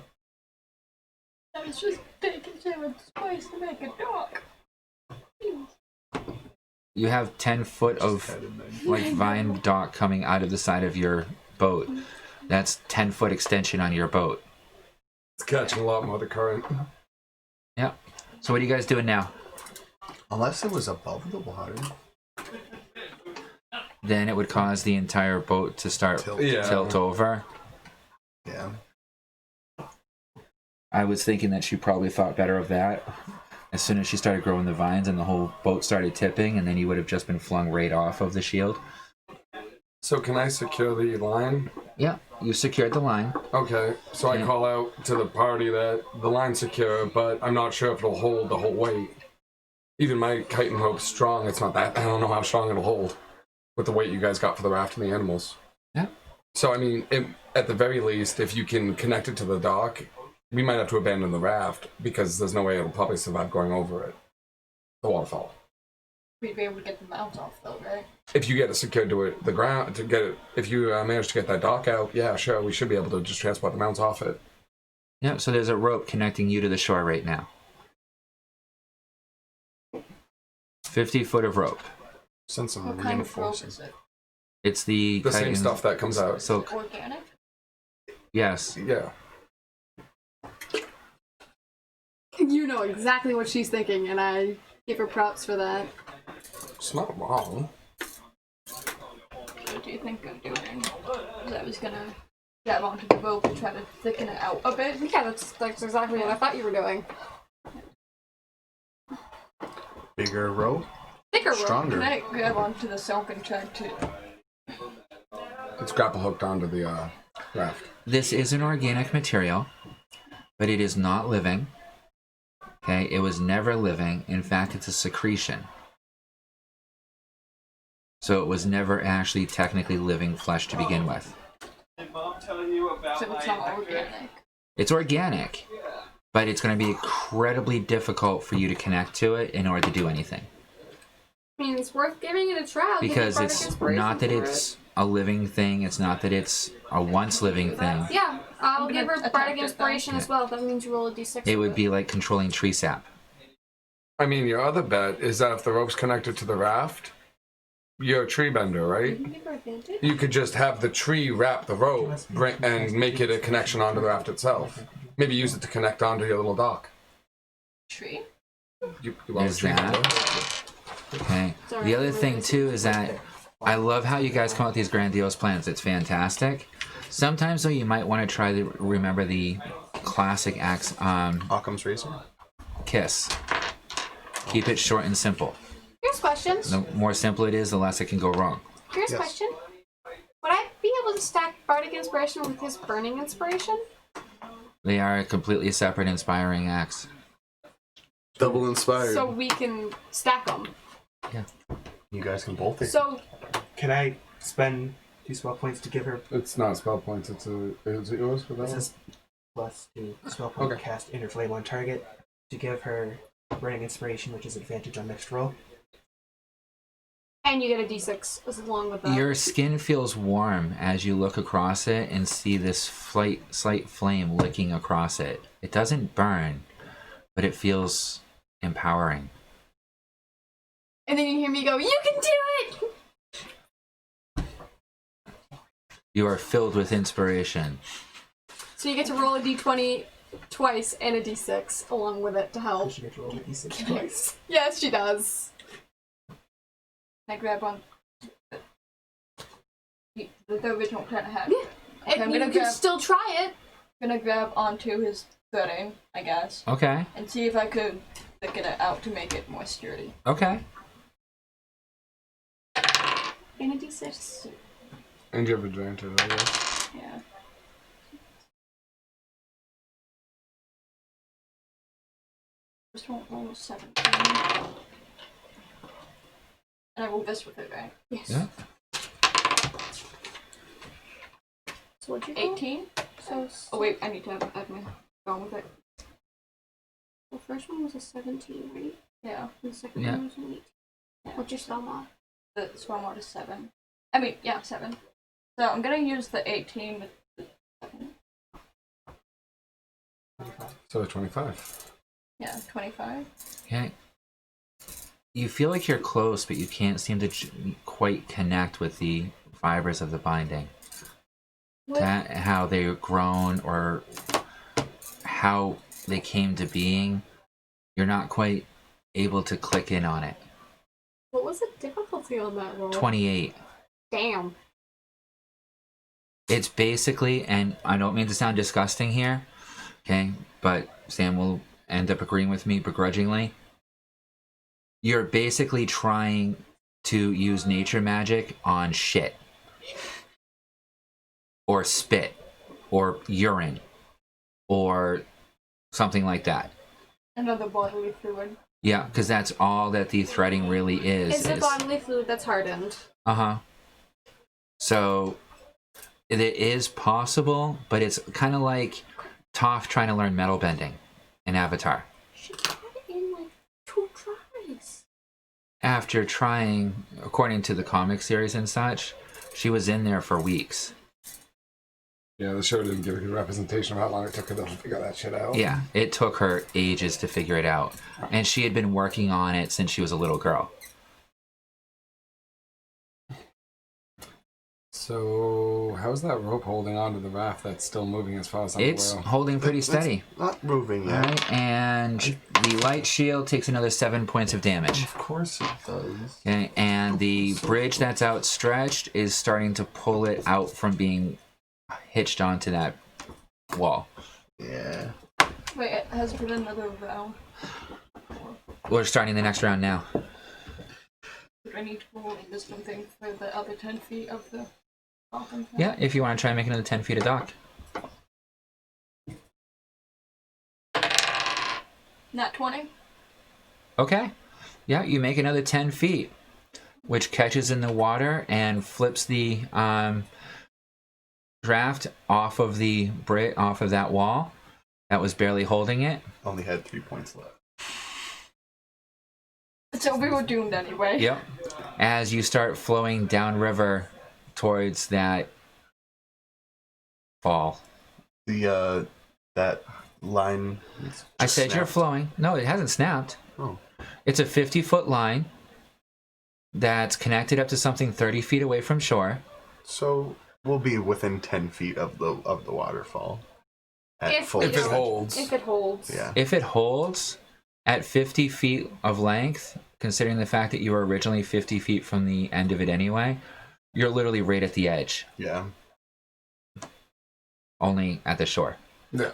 I was just taking so much space to make a dock. You have 10 foot of vine dock coming out of the side of your boat. That's 10-foot extension on your boat. It's catching a lot more of the current. Yeah. So what are you guys doing now? Unless it was above the water. Then it would cause the entire boat to start tilt over. Yeah. I was thinking that she probably thought better of that. As soon as she started growing the vines and the whole boat started tipping, and then you would have just been flung right off of the shield. So can I secure the line? Yeah, you secured the line. Okay, so I call out to the party that the line's secure, but I'm not sure if it'll hold the whole weight. Even my kite and rope's strong. It's not that. I don't know how strong it'll hold with the weight you guys got for the raft and the animals. Yeah. So, I mean, at the very least, if you can connect it to the dock, we might have to abandon the raft because there's no way it'll probably survive going over it. The waterfall. We'd be able to get the mounts off though, right? If you get it secured to the ground, if you manage to get that dock out, yeah, sure, we should be able to just transport the mounts off it. Yeah, so there's a rope connecting you to the shore right now. 50 foot of rope. Send some What kind of rope is it? It's the same stuff that comes out. Silk. Organic? Yes. Yeah. You know exactly what she's thinking, and I give her props for that. It's not wrong. What do you think of doing? 'Cause I was gonna grab onto the rope and try to thicken it out a bit. Yeah, that's exactly what I thought you were doing. Bigger rope. Thicker rope. Stronger. Can I grab onto the silk and try to... It's grapple hooked onto the raft. This is an organic material, but it is not living. Okay, it was never living. In fact, it's a secretion. So it was never actually technically living flesh to begin with. So it's not organic. It's organic, but it's going to be incredibly difficult for you to connect to it in order to do anything. I mean, it's worth giving it a try. Because it's not that it's a living thing, it's not that it's a once living thing. Yeah, I'll I'm give her gonna bardic attempt it, inspiration though. as well. That means you roll a d6. It would be like controlling tree sap. I mean, your other bet is that if the rope's connected to the raft, you're a tree bender, right? Give her advantage. You could just have the tree wrap the rope and make it a connection onto the raft itself. Maybe use it to connect onto your little dock. Tree? You There's that. Okay. The other thing too is that I love how you guys come up with these grandiose plans. It's fantastic. Sometimes though, you might want to try to remember the classic axe. Occam's razor. Kiss. Keep it short and simple. Here's questions. The more simple it is, the less it can go wrong. Here's Yes. question. Would I be able to stack Bardic Inspiration with his Burning Inspiration? They are a completely separate inspiring axe. Double inspired. So we can stack them. You guys can both take So, Can I spend 2 spell points to give her? It's not spell points. Is it yours for that This one? is +2 spell point Okay. cast Inner Flame on target to give her Burning Inspiration, which is advantage on next roll. and you get a d6 along with that. Your skin feels warm as you look across it and see this slight flame licking across it. It doesn't burn, but it feels empowering. And then you hear me go, "You can do it!" You are filled with inspiration. So you get to roll a d20 twice and a d6 along with it to help. Does she get to roll a d6 twice? Yes, she does. I grab on the original plan I had. Yeah. Okay, I'm you gonna can grab. still try it. Gonna grab onto his footing, I guess, Okay. and see if I could thicken it out to make it more sturdy. Okay. And a d6. And you have advantage, I guess. Yeah. Just won't roll 7. And I roll this with it, right? Yes. Yeah. So what'd you roll? 18. So, Oh wait, I need to add my gone with it. the first one was a 17, right? Yeah. And the second Yeah. one was an 18. What's your spell mod? The spell mod is 7. I mean, yeah, 7. So I'm gonna use the 18 with the 7. So 25. Yeah, 25. Okay. You feel like you're close, but you can't seem to quite connect with the fibers of the binding. That, how they've grown or how they came to being, you're not quite able to click in on it. What was the difficulty on that roll? 28. Damn. It's basically, and I don't mean to sound disgusting here, okay, but Sam will end up agreeing with me begrudgingly. You're basically trying to use nature magic on shit. Or spit. Or urine. Or something like that. Another bodily fluid. Yeah, because that's all that the threading really is. It's a bodily fluid that's hardened. Uh-huh. So, it is possible, but it's kind of like Toph trying to learn metal bending in Avatar. She got it in like 2 tries. After trying, according to the comic series and such, she was in there for weeks. Yeah, the show didn't give a good representation of how long it took her to figure that shit out. Yeah, it took her ages to figure it out. And she had been working on it since she was a little girl. So, how's that rope holding onto the raft that's still moving as far as I'm It's aware? holding pretty steady. Not moving yet. Alright, and the light shield takes another 7 points of damage. Of course it does. Okay, and the bridge that's outstretched is starting to pull it out from being hitched onto that wall. Yeah. Wait, it has been another round. We're starting the next round now. Would I need to roll a wisdom thing for the other 10 feet of the coffin thing? Yeah, if you want to try and make another 10 feet of dock. Nat 20. Okay. Yeah, you make another 10 feet, which catches in the water and flips the draft off of the off of that wall that was barely holding it. Only had 3 points left. So we were doomed anyway. Yep. As you start flowing downriver towards that fall. The that line. I said you're snapped. flowing. No, it hasn't snapped. Oh. It's a 50-foot line that's connected up to something 30 feet away from shore. So we'll be within 10 feet of the waterfall. At If full If it extent. holds. If it holds. Yeah. If it holds at 50 feet of length, considering the fact that you were originally 50 feet from the end of it anyway, you're literally right at the edge, Yeah. only at the shore. Yeah.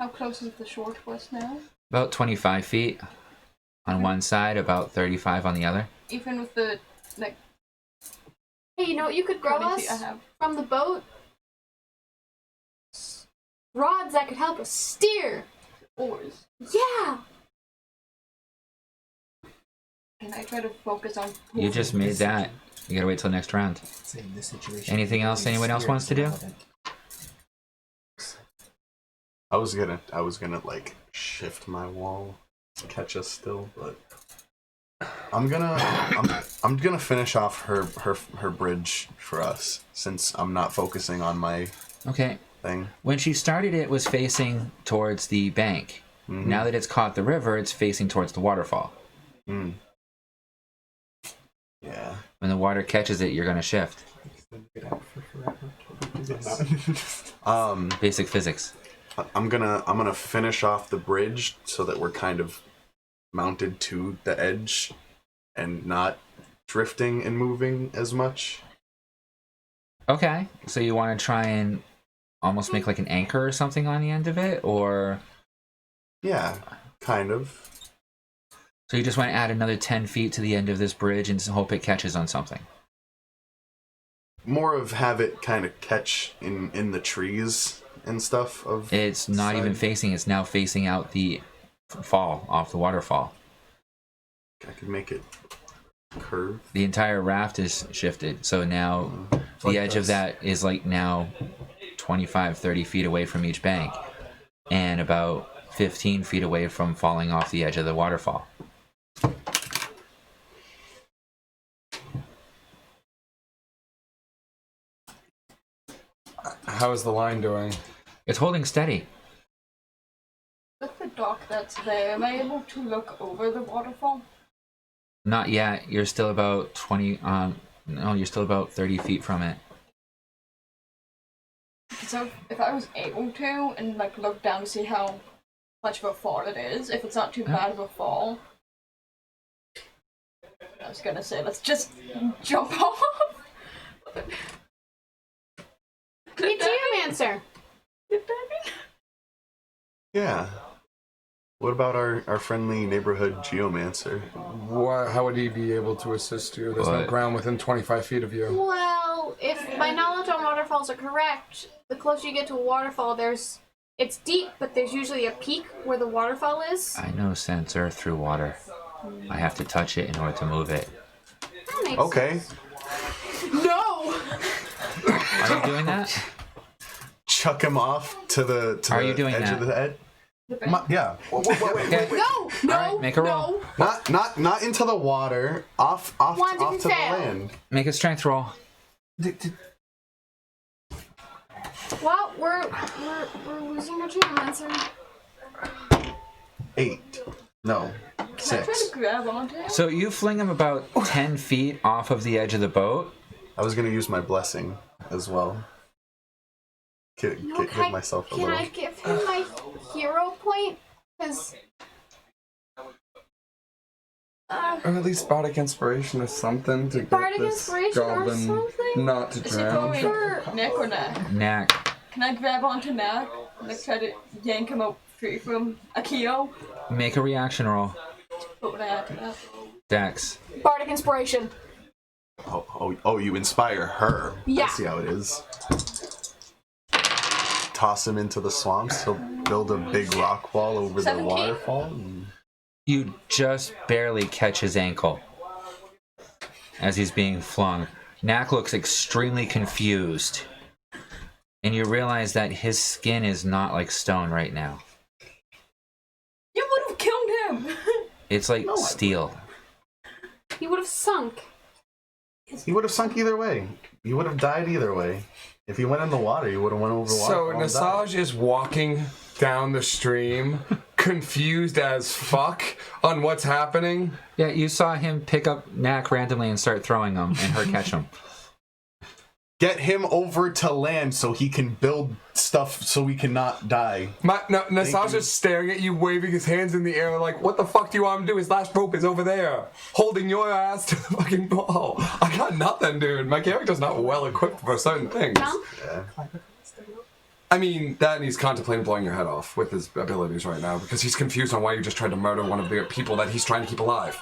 How close is the shore to us now? About 25 feet on one side, about 35 on the other. Even with the, like, Hey, you know what you could grow 20 us feet I have. from the boat? Rods that could help us steer. Oars. Yeah. And I try to focus on... You just made that. You gotta wait till next round. In this situation, Anything else anyone else wants to do? I was gonna like shift my wall to catch us still, but I'm gonna finish off her bridge for us since I'm not focusing on my Okay. thing. When she started, it was facing towards the bank. Mhm. Now that it's caught the river, it's facing towards the waterfall. Mm. Yeah. When the water catches it, you're gonna shift. Basic physics. I'm gonna finish off the bridge so that we're kind of mounted to the edge and not drifting and moving as much. Okay. So you want to try and almost make like an anchor or something on the end of it, or Yeah, kind of. so you just want to add another 10 feet to the end of this bridge and hope it catches on something. More of have it kind of catch in the trees and stuff of It's not even side. facing, it's now facing out the fall off the waterfall. I could make it curve. The entire raft is shifted, so now the Like edge of this. that is like now 25, 30 feet away from each bank and about 15 feet away from falling off the edge of the waterfall. How is the line doing? It's holding steady. With the dock that's there, am I able to look over the waterfall? Not yet. You're still about 20, no, you're still about 30 feet from it. So if I was able to and like look down to see how much of a fall it is, if it's not too bad of a fall, I was gonna say let's just jump off. Be Geomancer. Yeah. What about our friendly neighborhood geomancer? How would he be able to assist you? There's no What? ground within 25 feet of you. Well, if my knowledge on waterfalls are correct, the closer you get to a waterfall, it's deep, but there's usually a peak where the waterfall is. I know sensor through water. I have to touch it in order to move it. That makes Okay. sense. No! Are you doing that? Chuck him off to the Are you doing edge that? of the edge. My, yeah. Wait. Okay. No! No! Alright, make a roll. No. Not into the water. Off One to the fail. land. Make a strength roll. Well, we're losing our Geomancer. 8. No. Can I 6. try to grab onto it? So you fling him about 10 feet off of the edge of the boat. I was gonna use my blessing as well. Give myself a Can little. I give him my hero point? Because Or at least bardic inspiration or something to get Bardic this inspiration or goblin something? not to Is he drown. going Sure. neck or neck? Knack. Can I grab onto neck and like try to yank him up free from Akio? Make a reaction roll. What would I add to that? Dex. Bardic inspiration. Oh, you inspire her. Yeah. I see how it is. Toss him into the swamps. He'll build a big rock wall over the 17? waterfall. And... You just barely catch his ankle as he's being flung. Knack looks extremely confused. And you realize that his skin is not like stone right now. You would have killed him! It's like No, I steel. He would have sunk. He would have sunk either way. You would have died either way. If he went in the water, you would have went over the water. So Nasaj is walking down the stream, confused as fuck on what's happening. Yeah, you saw him pick up Knack randomly and start throwing him, and her catch him. Get him over to land so he can build stuff so we cannot die. Nasaj is staring at you, waving his hands in the air like, what the fuck do you want him to do? His last rope is over there, holding your ass to the fucking ball. I got nothing, dude. My character's not well equipped for certain things. Jump. Yeah. I mean, that and he's contemplating blowing your head off with his abilities right now because he's confused on why you just tried to murder one of the people that he's trying to keep alive.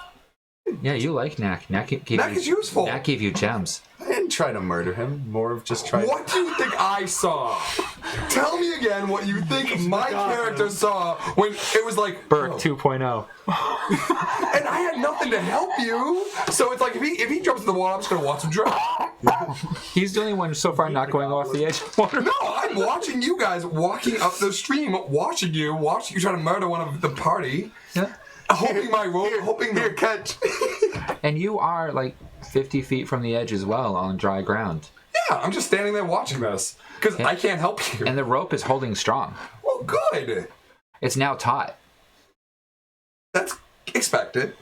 Yeah, you like Knack. Knack is useful. Knack gave you gems. I didn't try to murder him. More of just trying. What do you think I saw? Tell me again what you think my character saw when it was like Burke oh. 2.0. And I had nothing to help you. So it's like if he jumps in the water, I'm just gonna watch him drown. He's the only one so far not going off the edge of water. No, I'm watching you guys walking up the stream, watching you try to murder one of the party. Yeah. Hoping my rope, hoping the catch. And you are like 50 feet from the edge as well on dry ground. Yeah, I'm just standing there watching this because I can't help you. And the rope is holding strong. Well, good. It's now taut. That's expected.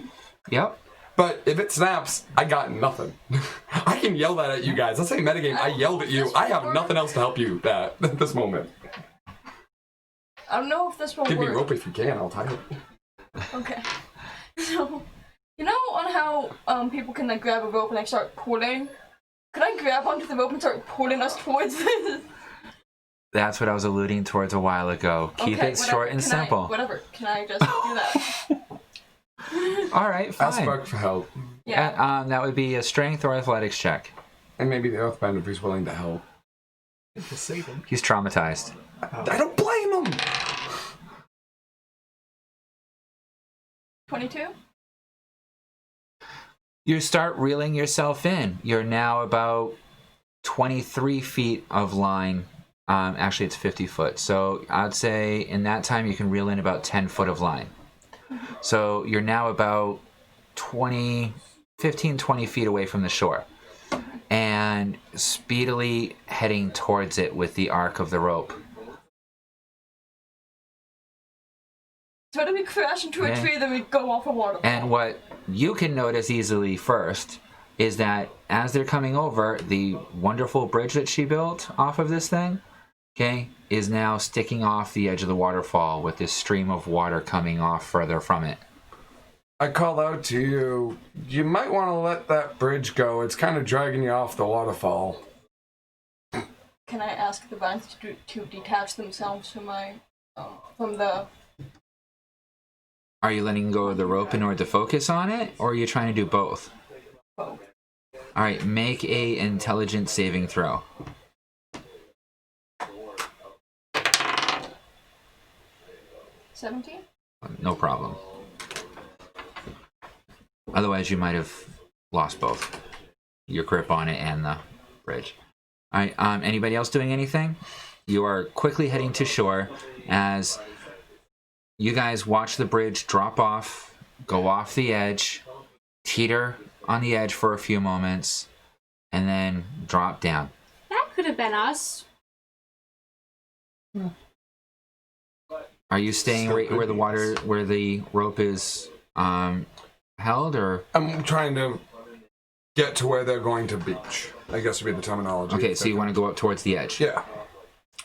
Yep. But if it snaps, I got nothing. I can yell that at you guys. Let's say metagame, I yelled at you. I have nothing else to help you at this moment. I don't know if this will Give work. me a rope if you can, I'll tie it. Okay. So, you know on how people can like grab a rope and like start pulling? Could I grab onto the rope and start pulling us towards this? That's what I was alluding towards a while ago. Keep Okay, it short and simple. Whatever. Can I just do that? All right, fine. Ask Buck for help. Yeah. That would be a strength or athletics check. And maybe the Earthbender if he's willing to help. Just save him. He's traumatized. I don't blame him! 22? You start reeling yourself in. You're now about 23 feet of line. Actually, it's 50 foot. So I'd say in that time you can reel in about 10 foot of line. So you're now about 15, 20 feet away from the shore. And speedily heading towards it with the arc of the rope. So when we crash into a tree, then we go off a waterfall. And what you can notice easily first is that as they're coming over, the wonderful bridge that she built off of this thing, okay, is now sticking off the edge of the waterfall with this stream of water coming off further from it. I call out to you, you might want to let that bridge go. It's kind of dragging you off the waterfall. Can I ask the vines to detach themselves from my, from the... Are you letting go of the rope in order to focus on it, or are you trying to do both? boat? All right, make a intelligence saving throw. 17? No problem. Otherwise, you might have lost both. Your grip on it and the bridge. All right, anybody else doing anything? You are quickly heading to shore as you guys watch the bridge drop off, go off the edge, teeter on the edge for a few moments, and then drop down. That could have been us. Are you staying right where the rope is held, or? I'm trying to get to where they're going to beach, I guess would be the terminology. Okay, so you want to go up towards the edge. Yeah.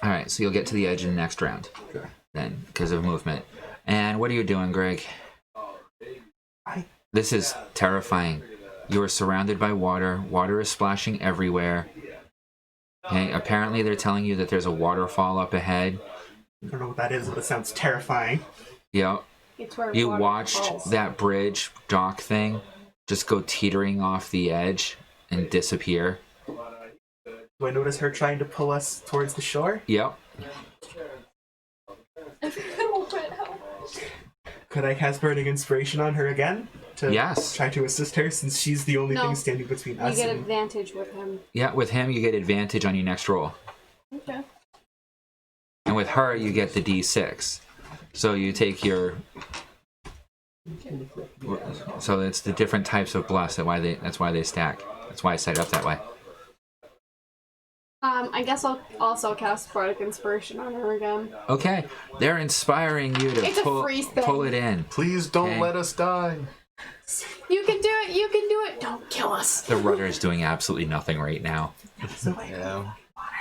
All right, so you'll get to the edge in the next round. Okay. Then, because of movement. And what are you doing, Greg? This is terrifying. You are surrounded by water. Water is splashing everywhere. Okay, apparently they're telling you that there's a waterfall up ahead. I don't know what that is, but it sounds terrifying. Yep. It's where You water watched falls. that bridge dock thing just go teetering off the edge and disappear. Do I notice her trying to pull us towards the shore? Yep. If you could open it, help. Could I cast Burning Inspiration on her again? To Yes. try to assist her, since she's the only No. thing standing between You us get and... advantage with him. Yeah, with him you get advantage on your next roll. Okay. And with her you get the D6. So you take your... So it's the different types of bless. That's why they stack. That's why I set it up that way. I guess I'll also cast Bardic Inspiration on her again. Okay, they're inspiring you to It's a freeze thing. pull it in. Please don't Okay. let us die. You can do it! You can do it! Don't kill us! The rudder is doing absolutely nothing right now. Yeah.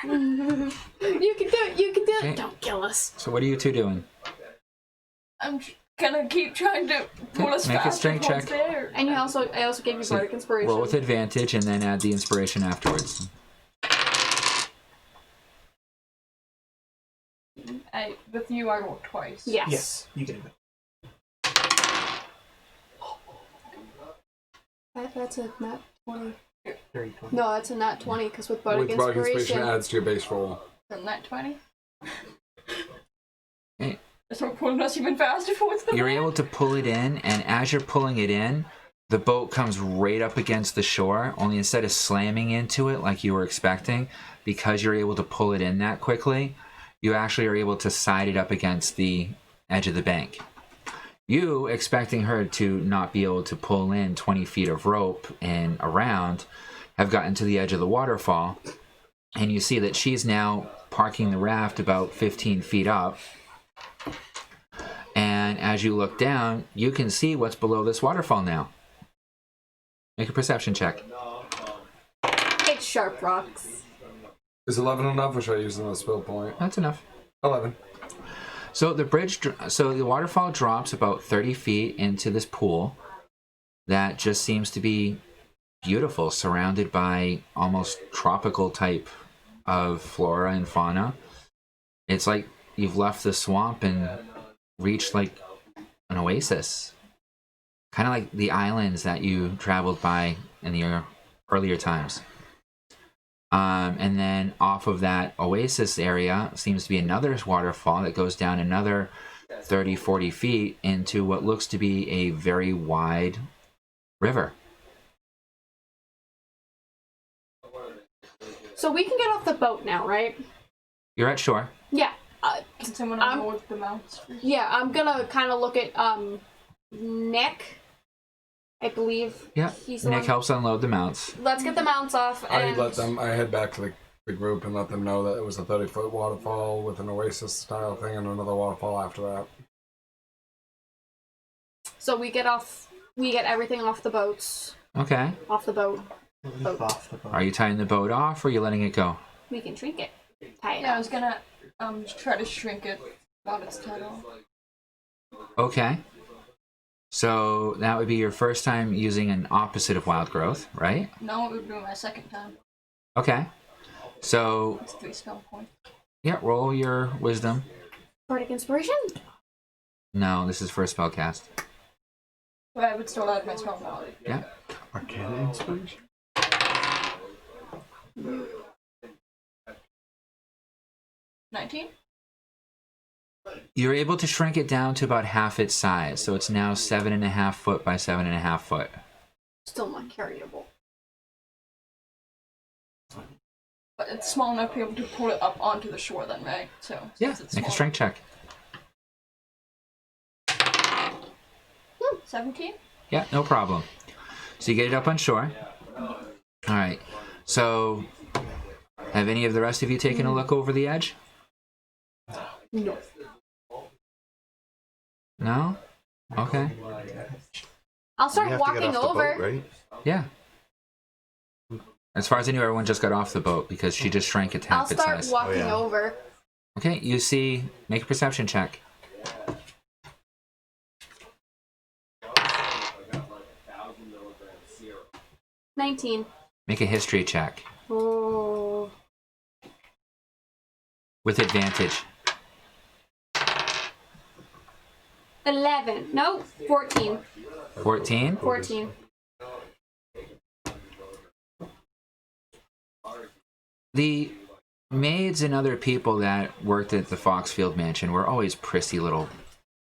You can do it! You can do it! Okay. Don't kill us! So what are you two doing? I'm gonna keep trying to pull us Make a fast strength towards check. there. And I also gave you So Bardic Inspiration. Roll with advantage and then add the inspiration afterwards. With you, I rolled twice. Yes. Yes, you get it. That's a nat 20. Very 20. No, that's a nat 20 because with Bardic With Bardic Inspiration. Inspiration adds to your base roll. Isn't that 20? Hey. That's what pulling us even faster towards the You're land. able to pull it in, and as you're pulling it in, the boat comes right up against the shore, only instead of slamming into it like you were expecting, because you're able to pull it in that quickly, you actually are able to side it up against the edge of the bank. You, expecting her to not be able to pull in 20 feet of rope and around, have gotten to the edge of the waterfall, and you see that she's now parking the raft about 15 feet up. And as you look down, you can see what's below this waterfall now. Make a perception check. It's sharp rocks. Is 11 enough, or should I use another spell point? That's enough. 11. So the waterfall drops about 30 feet into this pool that just seems to be beautiful, surrounded by almost tropical type of flora and fauna. It's like you've left the swamp and reached like an oasis. Kind of like the islands that you traveled by in the earlier times. And then off of that oasis area seems to be another waterfall that goes down another 30, 40 feet into what looks to be a very wide river. So we can get off the boat now, right? You're at shore. Yeah. Can someone I'm- unload the mounts first? Yeah, I'm gonna kind of look at Nick. I believe. Yeah. He's the Nick one. helps unload the mounts. Let's get the mounts off and I head back to the group and let them know that it was a 30-foot waterfall with an oasis style thing and another waterfall after that. so we get off. We get everything off the boats. Okay. Off the boat. Leap off the boat. Are you tying the boat off or are you letting it go? We can shrink it. Tie it Yeah, I up. was gonna try to shrink it while it's tied off. Okay. So that would be your first time using an opposite of wild growth, right? No, it would be my second time. Okay. So, It's 3 spell points. yeah, roll your wisdom. Bardic Inspiration. No, this is for a spell cast. But I would still add my spell knowledge. Yeah. Arcana inspiration. 19? You're able to shrink it down to about half its size. So it's now 7.5 foot by 7.5 foot. Still not carryable. But it's small enough to be able to pull it up onto the shore then, right? So, Yeah, since it's make a small. strength check. 17? Yeah, no problem. So you get it up on shore. All right. So have any of the rest of you taken a look over the edge? No. No? Okay. I'll We start have to walking get off the over. boat, right? Yeah. As far as I knew, everyone just got off the boat because she just shrank it to I'll half its start size. walking Oh, yeah. over. Okay, you see, make a perception check. $19. Make a history check Oh. with advantage. 11. No, 14. 14? 14. The maids and other people that worked at the Foxfield Mansion were always prissy little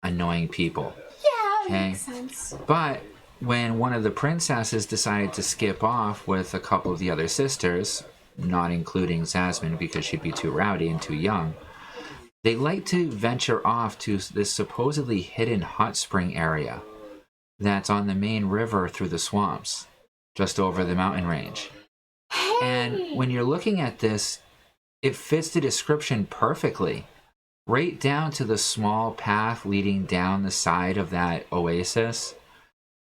annoying people. Yeah, Okay. makes sense. But when one of the princesses decided to skip off with a couple of the other sisters, not including Zasmine because she'd be too rowdy and too young, they liked to venture off to this supposedly hidden hot spring area that's on the main river through the swamps, just over the mountain range. Hey! And when you're looking at this, it fits the description perfectly. Right down to the small path leading down the side of that oasis,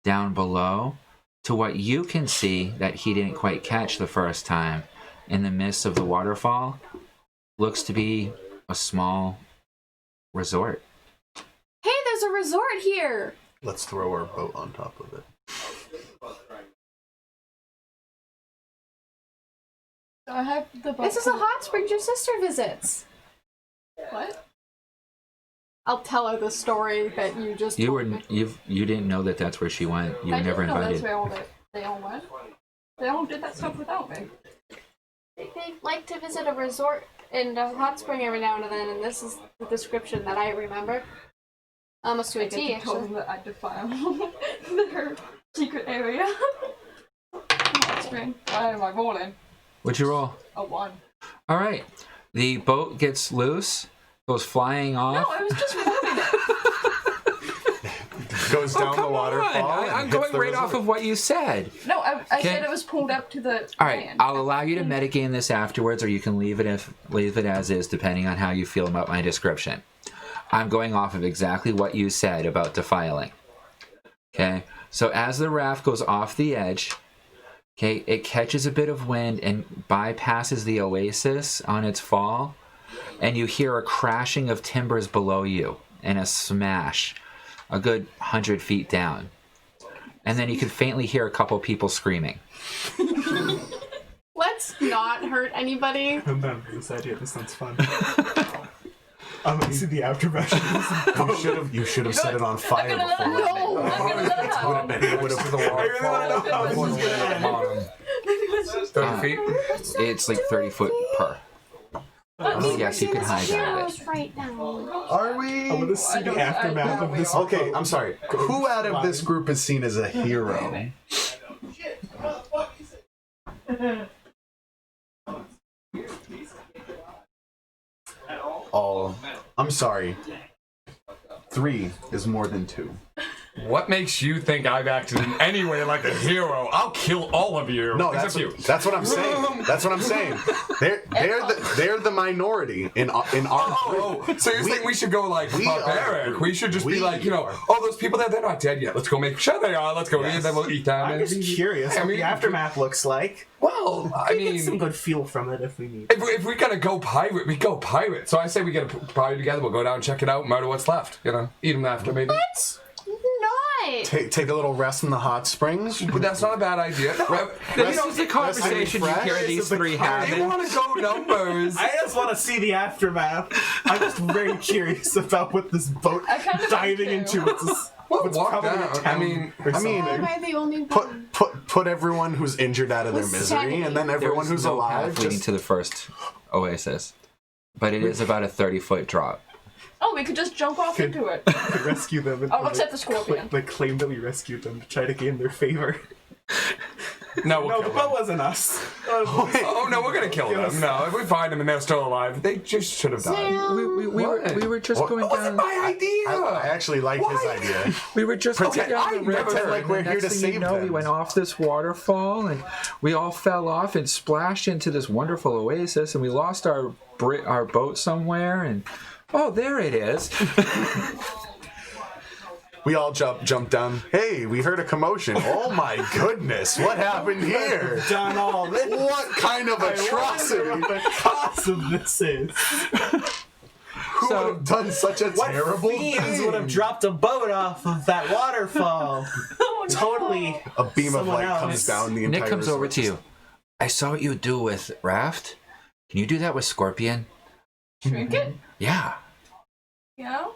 down below, to what you can see that he didn't quite catch the first time in the midst of the waterfall, looks to be a small resort. Hey, there's a resort here! Let's throw our boat on top of it. So I have the boat. This is a hot spring your sister visits. What? I'll tell her the story that you just. You told were me. you didn't know that that's where she went. You were I never didn't know invited. that's where they all went. They all did that stuff without me. They like to visit a resort and a hot spring every now and then, and this is the description that I remember. Almost to a T, I told actually. them that I defile their secret area. Hot spring. Why am I rolling? What'd you roll? A 1. All right. The boat gets loose, goes flying off. No, I was just rolling it. Goes down the Come waterfall. on. and I'm hits going the right off resort. of what you said. No, I Okay. said it was pulled up to the All right, land. I'll allow you to metagame this afterwards, or you can leave it as is, depending on how you feel about my description. I'm going off of exactly what you said about defiling. Okay, so as the raft goes off the edge, okay, it catches a bit of wind and bypasses the oasis on its fall, and you hear a crashing of timbers below you and a smash, a good 100 feet down. And then you can faintly hear a couple people screaming. Let's not hurt anybody. I'm down for this idea. This sounds fun. I'm gonna see the aftermath. You should have set it on fire I'm gonna before. let it go. I'm gonna let it out. It would have. I really want to know how this is gonna end. 30 feet? It's like 30 foot per. Yes, you can hide out of it. Heroes right now. Are we? I want to see the aftermath of this. Okay, I'm sorry. Who out of this group is seen as a hero? Oh, I'm sorry. 3 is more than 2. What makes you think I've acted in any way like a hero? I'll kill all of you. No, except you. that's what I'm saying. That's what I'm saying. They're the minority in our group. Oh, so you're saying we should go like we are- barbaric? We should just be we like, oh, those people there, they're not dead yet. Let's go make sure they are. Let's go eat them. We'll eat them. I'm and- just curious I what mean, the aftermath looks like. Well, I We get some mean, good feel from it if we need. if we gotta go pirate, we go pirate. So I say we get a party together. We'll go down, check it out, murder what's left. Eat them after maybe. Not. Take a little rest in the hot springs. But that's not a bad idea. This is the conversation you hear these three They having. want to go numbers. I just want to see the aftermath. I'm just very curious about what this boat I kind of diving am too. into. It's Walk probably a down. town I mean, or I mean, Why am I the only one? put everyone who's injured out of their With misery, sanity. and then everyone There's who's no alive path leading just to the first oasis, but it is about a 30-foot drop. Oh, we could just jump off into it. to rescue them. And Oh, except the scorpion. Like claim that we rescued them to try to gain their favor. no, we'll No, kill the them. boat wasn't us. Oh no, we're gonna kill them. No, if we find them and they're still alive, they just should have died. We were just What? going That wasn't down. my idea. I actually like his idea. We were just going Pretend- down I the never river, said like and we're the here next to thing you save know, them. we went off this waterfall, and we all fell off and splashed into this wonderful oasis, and we lost our boat somewhere, and oh, there it is. We all jumped down. Hey, we heard a commotion. Oh my goodness, what happened here? Done all this. What kind of I wonder atrocity? what the cost of this is. Who So- would have done such a What terrible fiends thing? would have dropped a boat off of that waterfall? Totally. A beam of Someone light else. comes down the entire Nick comes over to resort. you. I saw what you do with Raft. Can you do that with Scorpion? Shrink it? Yeah. Yeah.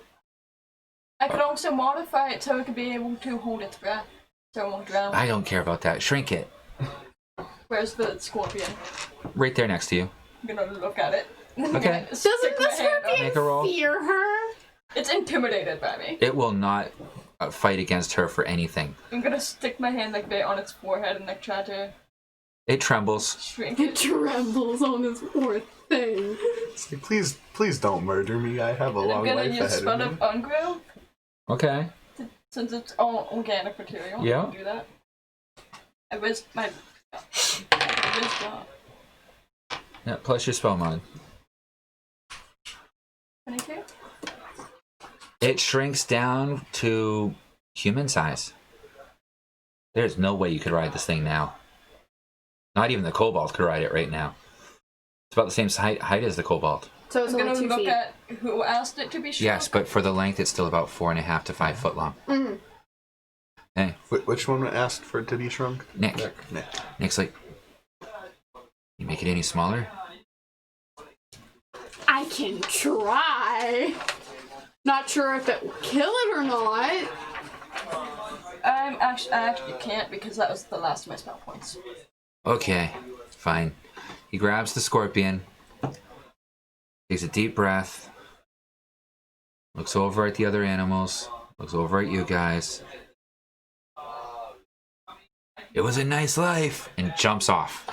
I could also modify it so it could be able to hold its breath, so it won't drown. I don't care about that. Shrink it. Where's the scorpion? Right there next to you. I'm gonna look at it. Okay. Doesn't the Make a scorpion roll. fear her? It's intimidated by me. It will not fight against her for anything. I'm gonna stick my hand like that on its forehead and like try to It trembles. shrink It it. trembles on this poor thing. Please don't murder me. I have a And I'm long gonna life use ahead Spud of of me. Ungrow, Okay. since it's all organic material. Yeah. I can do that. I was my wisdom. Yeah, plus your spell mod. 22? It shrinks down to human size. There's no way you could ride this thing now. Not even the kobold could ride it right now. It's about the same height as the kobold. So it's I'm only gonna 2 look feet. at who asked it to be shrunk. Yes, but for the length, it's still about 4.5 to 5 foot long. Mm-hmm. Hey, Which one asked for it to be shrunk? Nick. Nick. Nick's like, you make it any smaller? I can try. Not sure if it will kill it or not. I actually can't because that was the last of my spell points. Okay, fine. He grabs the scorpion, takes a deep breath, looks over at the other animals, looks over at you guys. It was a nice life, and jumps off.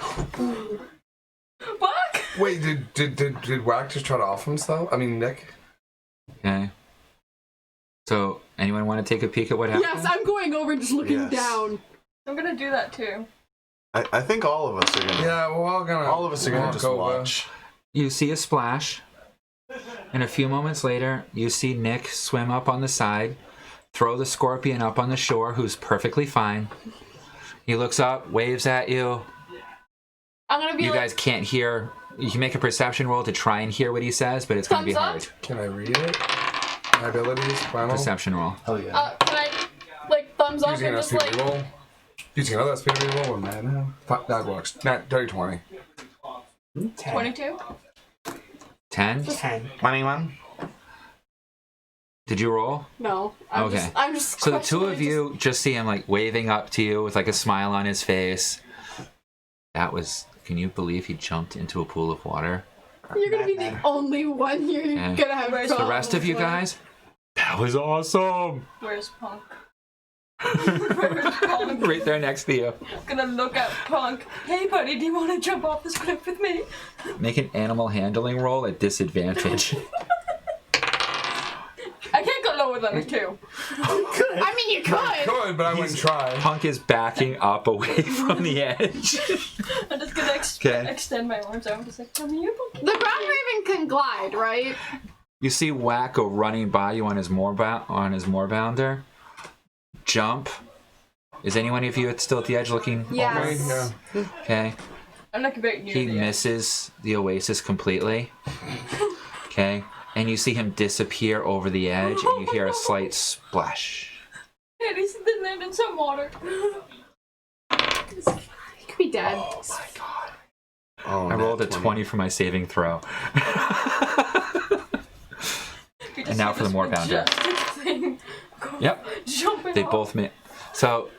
Fuck! Wait, did Whack just try to off himself? I mean, Nick? Okay. So, anyone want to take a peek at what happened? Yes, I'm going over and just looking Yes. down. I'm gonna do that too. I think all of us are gonna. Yeah, we're all gonna. All of us are gonna walk just over. watch. You see a splash, and a few moments later, you see Nick swim up on the side, throw the scorpion up on the shore, who's perfectly fine. He looks up, waves at you. I'm gonna be You like, guys can't hear. You can make a perception roll to try and hear what he says, but it's going to be Thumbs up? hard. Can I read it? My abilities, final. Perception roll. Hell yeah. can I, like, thumbs up Using and an just, SP like, roll. Using another SP roll or man. That works. Not dirty 20. 22? 10? 10. 21. Did you roll? no. Okay. I'm just So the two of questioning, you just see him like waving up to you with like a smile on his face. That was. Can you believe he jumped into a pool of water? You're gonna be the only one you're Yeah. gonna have Where's The rest of you problems guys? That was awesome! Where's Punk? Where's Punk? Right there next to you. Gonna look at Punk. Hey buddy, do you wanna jump off this cliff with me? Make an animal handling roll at disadvantage. I can't go lower than a 2. with. I mean, you could. Good, but I wouldn't try. Punk is backing up away from the edge. I'm just gonna Okay. extend my arms out and just like, come here, Punk. The ground raven can glide, right? You see Whack go running by you on his moorbounder. Jump. Is anyone of you still at the edge looking? Yes. Yeah. Okay. I'm like a bit near He the edge. misses the oasis completely. Okay. And you see him disappear over the edge, and you hear a slight splash. And he's been there in some water. He could be dead. Oh, I rolled a 20 for my saving throw. You just And now see for the this moorbounder. majestic thing go Yep. jumping They off. both made. So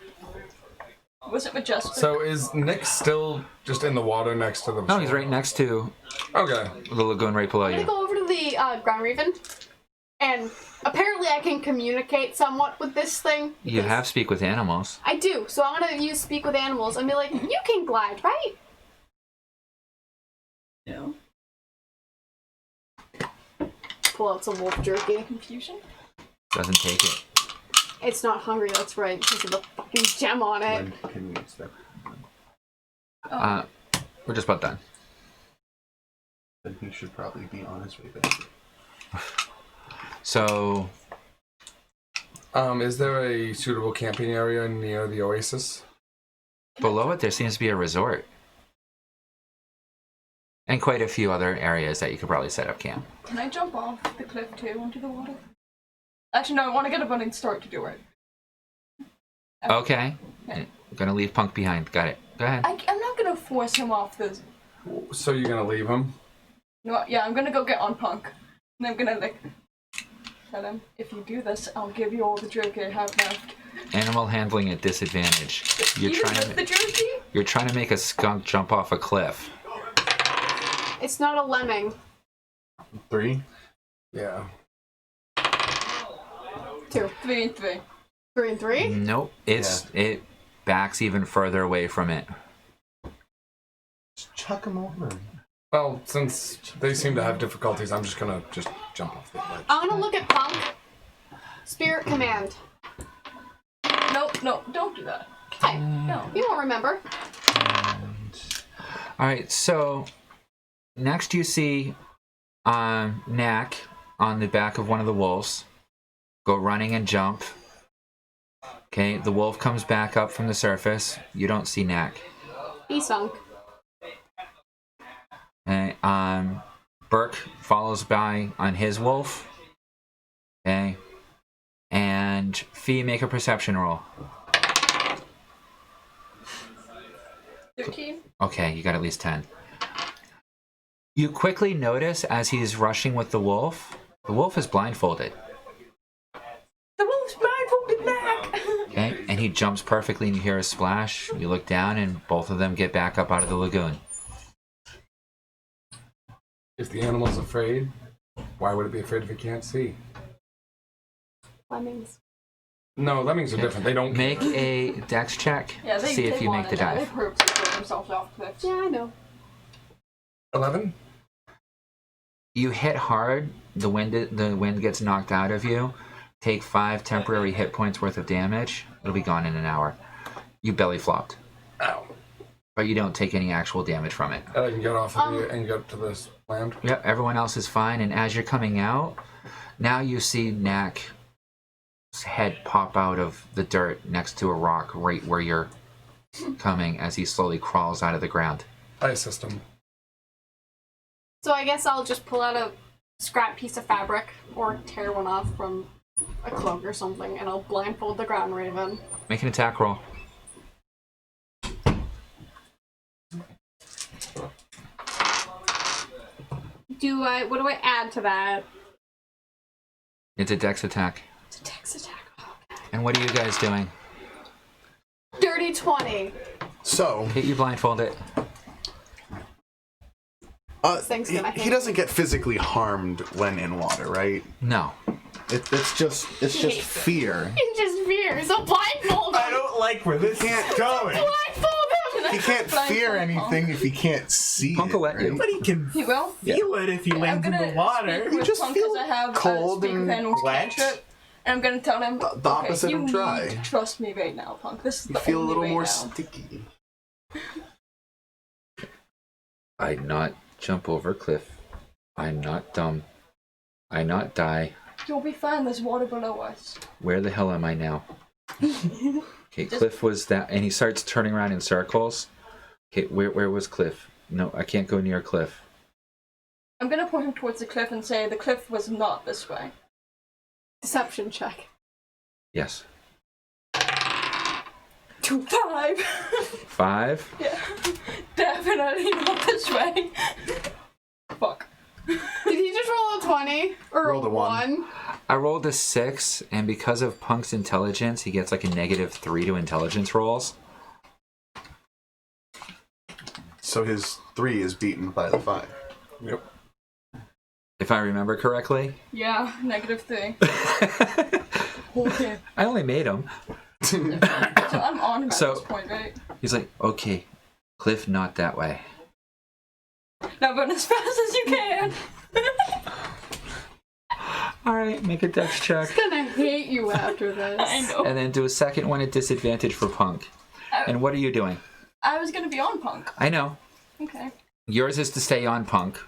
Was it majestic? So is Nick still just in the water next to the no, he's right next to Okay. the lagoon right below I'm gonna you. go over to the ground raven, and apparently I can communicate somewhat with this thing. You because have speak with animals. I do, so I'm gonna use speak with animals and be like, you can glide, right? No. Pull out some wolf jerky. Confusion? Doesn't take it. It's not hungry, that's right, because of the fucking gem on it. When can we expect? We're just about done. Then he should probably be on his way back. So Is there a suitable camping area near the oasis? below it, there seems to be a resort. And quite a few other areas that you could probably set up camp. Can I jump off the cliff too into the water? Actually, no, I want to get a running start to do it. Okay. I'm gonna leave Punk behind. Got it. Go ahead. I'm not gonna force him off the. So you're gonna leave him? You know what? Yeah, I'm gonna go get on Punk. And I'm gonna, like, tell him, if you do this, I'll give you all the jerky I have left. Animal handling at disadvantage. You're Even trying with the to jerky? you're trying to make a skunk jump off a cliff. It's not a lemming. 3. Yeah. 2. 3 and 3. 3 and 3? Nope. It backs even further away from it. Just chuck him over. Well, since they seem to have difficulties, I'm just gonna jump off the ledge. I'm gonna look at Punk. Spirit command. Nope, no, don't do that. Okay. No. You won't remember. All right. So next you see Knack on the back of one of the wolves go running and jump. Okay. The wolf comes back up from the surface. You don't see Knack. He sunk. Okay. Burke follows by on his wolf. Okay. And Fee, make a perception roll. 13? Okay, you got at least 10. You quickly notice as he's rushing with the wolf is blindfolded. and he jumps perfectly, and you hear a splash. You look down, and both of them get back up out of the lagoon. If the animal's afraid, why would it be afraid if it can't see? Lemmings. No, lemmings are different. They don't Make a dex check Yeah, to they, see they if you make the wanna die. dive. They purposely throw themselves off cliffs. Yeah, I know. 11? You hit hard. The wind gets knocked out of you. Take 5 temporary hit points worth of damage. It'll be gone in an hour. You belly flopped, Ow. but you don't take any actual damage from it. I can get off of you and get to this land. Yep, everyone else is fine. And as you're coming out, now you see Knac's head pop out of the dirt next to a rock right where you're coming as he slowly crawls out of the ground. Ice system. So I guess I'll just pull out a scrap piece of fabric or tear one off from a cloak or something, and I'll blindfold the ground raven. Make an attack roll. What do I add to that? It's a dex attack. It's a dex attack. And what are you guys doing? Dirty 20. So, Hit you blindfold it. Thing's gonna hit he doesn't get physically harmed when in water, right? No. It's just fear. It's just fear. So blindfold him. I don't like where this is going. Blindfold him. He can't fear anything if he can't see Punk it, will let you. right? But he can He will. feel it if he I'm lands in gonna the water. speak You with just Punk feel 'cause I have cold speak with and animals wet. cantrip, and I'm gonna tell him The opposite okay, of dry. You need to trust me right now, Punk. This is You the feel a only little way more now. sticky. I not jump over cliff. I not dumb. I not die. You'll be fine. There's water below us. Where the hell am I now? Okay, Cliff was that, and he starts turning around in circles. Okay, where was Cliff? No, I can't go near Cliff. I'm gonna point him towards the cliff and say the cliff was not this way. Deception check. Yes. 5. 5. Yeah, definitely not this way. Fuck. Did he just roll a 20? Or Rolled a one. I rolled a 6, and because of Punk's intelligence, he gets like a -3 to intelligence rolls. So his 3 is beaten by the 5. Yep. If I remember correctly. Yeah, -3. Okay. I only made him. So I'm on him at So- this point, right? He's like, okay, Cliff, not that way. Now run as fast as you can. All right, make a dex check. I'm gonna hate you after this. I know. And then do a second one at disadvantage for Punk. And what are you doing? I was gonna be on Punk. I know. Okay. Yours is to stay on Punk.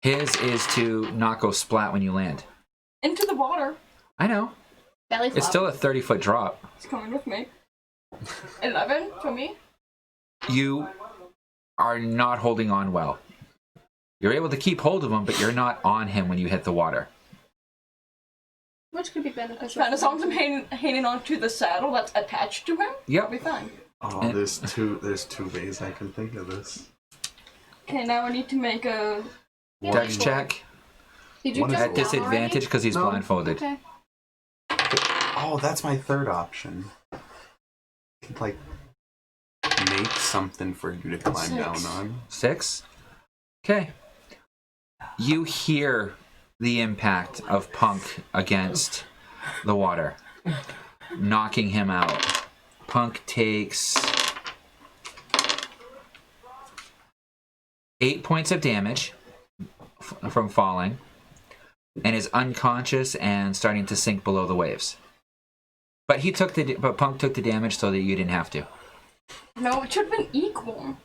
His is to not go splat when you land. Into the water. I know. Belly flop. It's still a 30-foot drop. He's coming with me. 11 for me. You are not holding on well. You're able to keep hold of him, but you're not on him when you hit the water. Which could be beneficial. Fine, as long as I'm hanging on to the saddle that's attached to him, Yep. I'll be fine. Oh, there's two ways I can think of this. Okay, now I need to make a... Dex check Did you One is jump at down disadvantage because he's No. blindfolded. already? Okay. Oh, that's my third option. I could, like, make something for you to climb 6. down on. 6? Okay. You hear the impact of Punk against the water, knocking him out. Punk takes 8 points of damage from falling and is unconscious and starting to sink below the waves. But Punk took the damage so that you didn't have to. No, it should have been equal.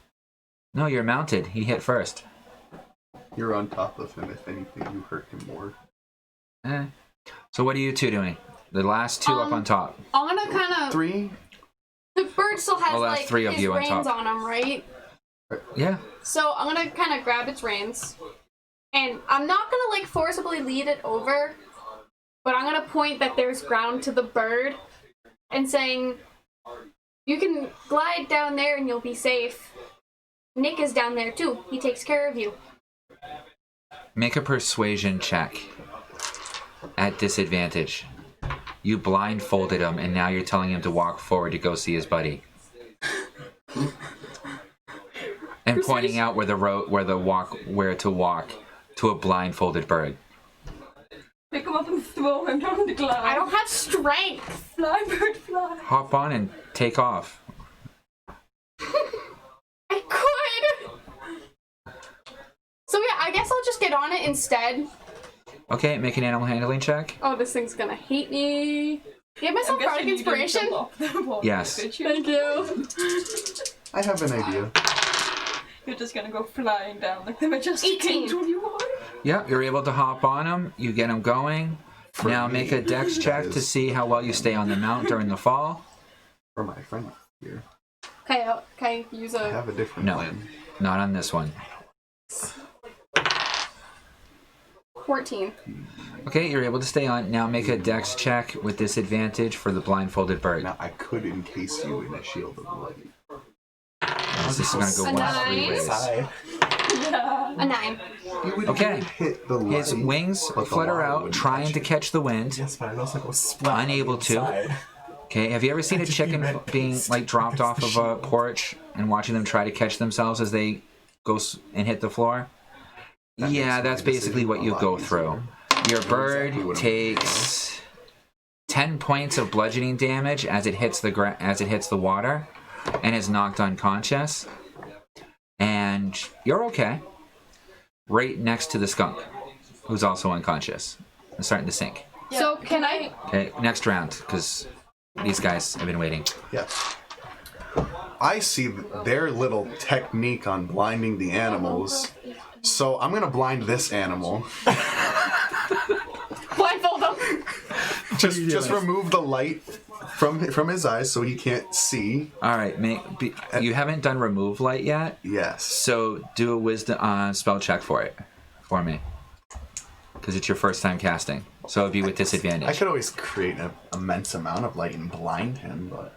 No, you're mounted. He hit first. You're on top of him. If anything, you hurt him more. So what are you two doing? The last two up on top. I'm gonna kind of. 3? The bird still has Oh, that's like 3 of his you on reins top. on him, right? Yeah. So I'm gonna kind of grab its reins, and I'm not gonna like forcibly lead it over, but I'm gonna point that there's ground to the bird, and saying, "You can glide down there and you'll be safe. Nick is down there too. He takes care of you." Make a persuasion check at disadvantage. You blindfolded him, and now you're telling him to walk forward to go see his buddy. And pointing out where to walk to a blindfolded bird. Pick him up and throw him down the climb. I don't have strength. Fly, bird, fly. Hop on and take off. I could. So yeah, I guess I'll just get on it instead. Okay, make an animal handling check. Oh, this thing's gonna hate me. Give myself bardic inspiration. Yes. Thank you. I have an idea. You're just gonna go flying down like the majestic 18. angel you are. Yep, you're able to hop on him. You get him going. Now make a dex check to see how well you stay on the mount during the fall. For my friend here. Okay, okay, use I a. have a different No, plan. not on this one. 14. Okay, you're able to stay on. Now make a dex check with disadvantage for the blindfolded bird. Now I could encase you in a shield of light. This is going to go A one of three nine. ways. Side. A 9. You would Okay. hit the light. His wings but the flutter water out, wouldn't trying touch to it. catch the wind. Yes, but I'd also go splat. Unable to. inside. Okay, have you ever seen a Just be chicken red being faced. like dropped off of a porch and watching them try to catch themselves as they go and hit the floor? That Yeah, makes that's my basically decision what a you lot go easier. through. Your bird exactly what I'm takes 10 points of bludgeoning damage as it hits the water, and is knocked unconscious. And you're okay. Right next to the skunk, who's also unconscious and starting to sink. So can I? Okay, next round, because these guys have been waiting. Yes. I see their little technique on blinding the animals, so I'm gonna blind this animal. Blindfold him. Just remove the light from his eyes so he can't see. All right, you haven't done remove light yet, Yes. so do a wisdom spell check for me, because it's your first time casting. So it'd be with disadvantage. I could always create an immense amount of light and blind him, but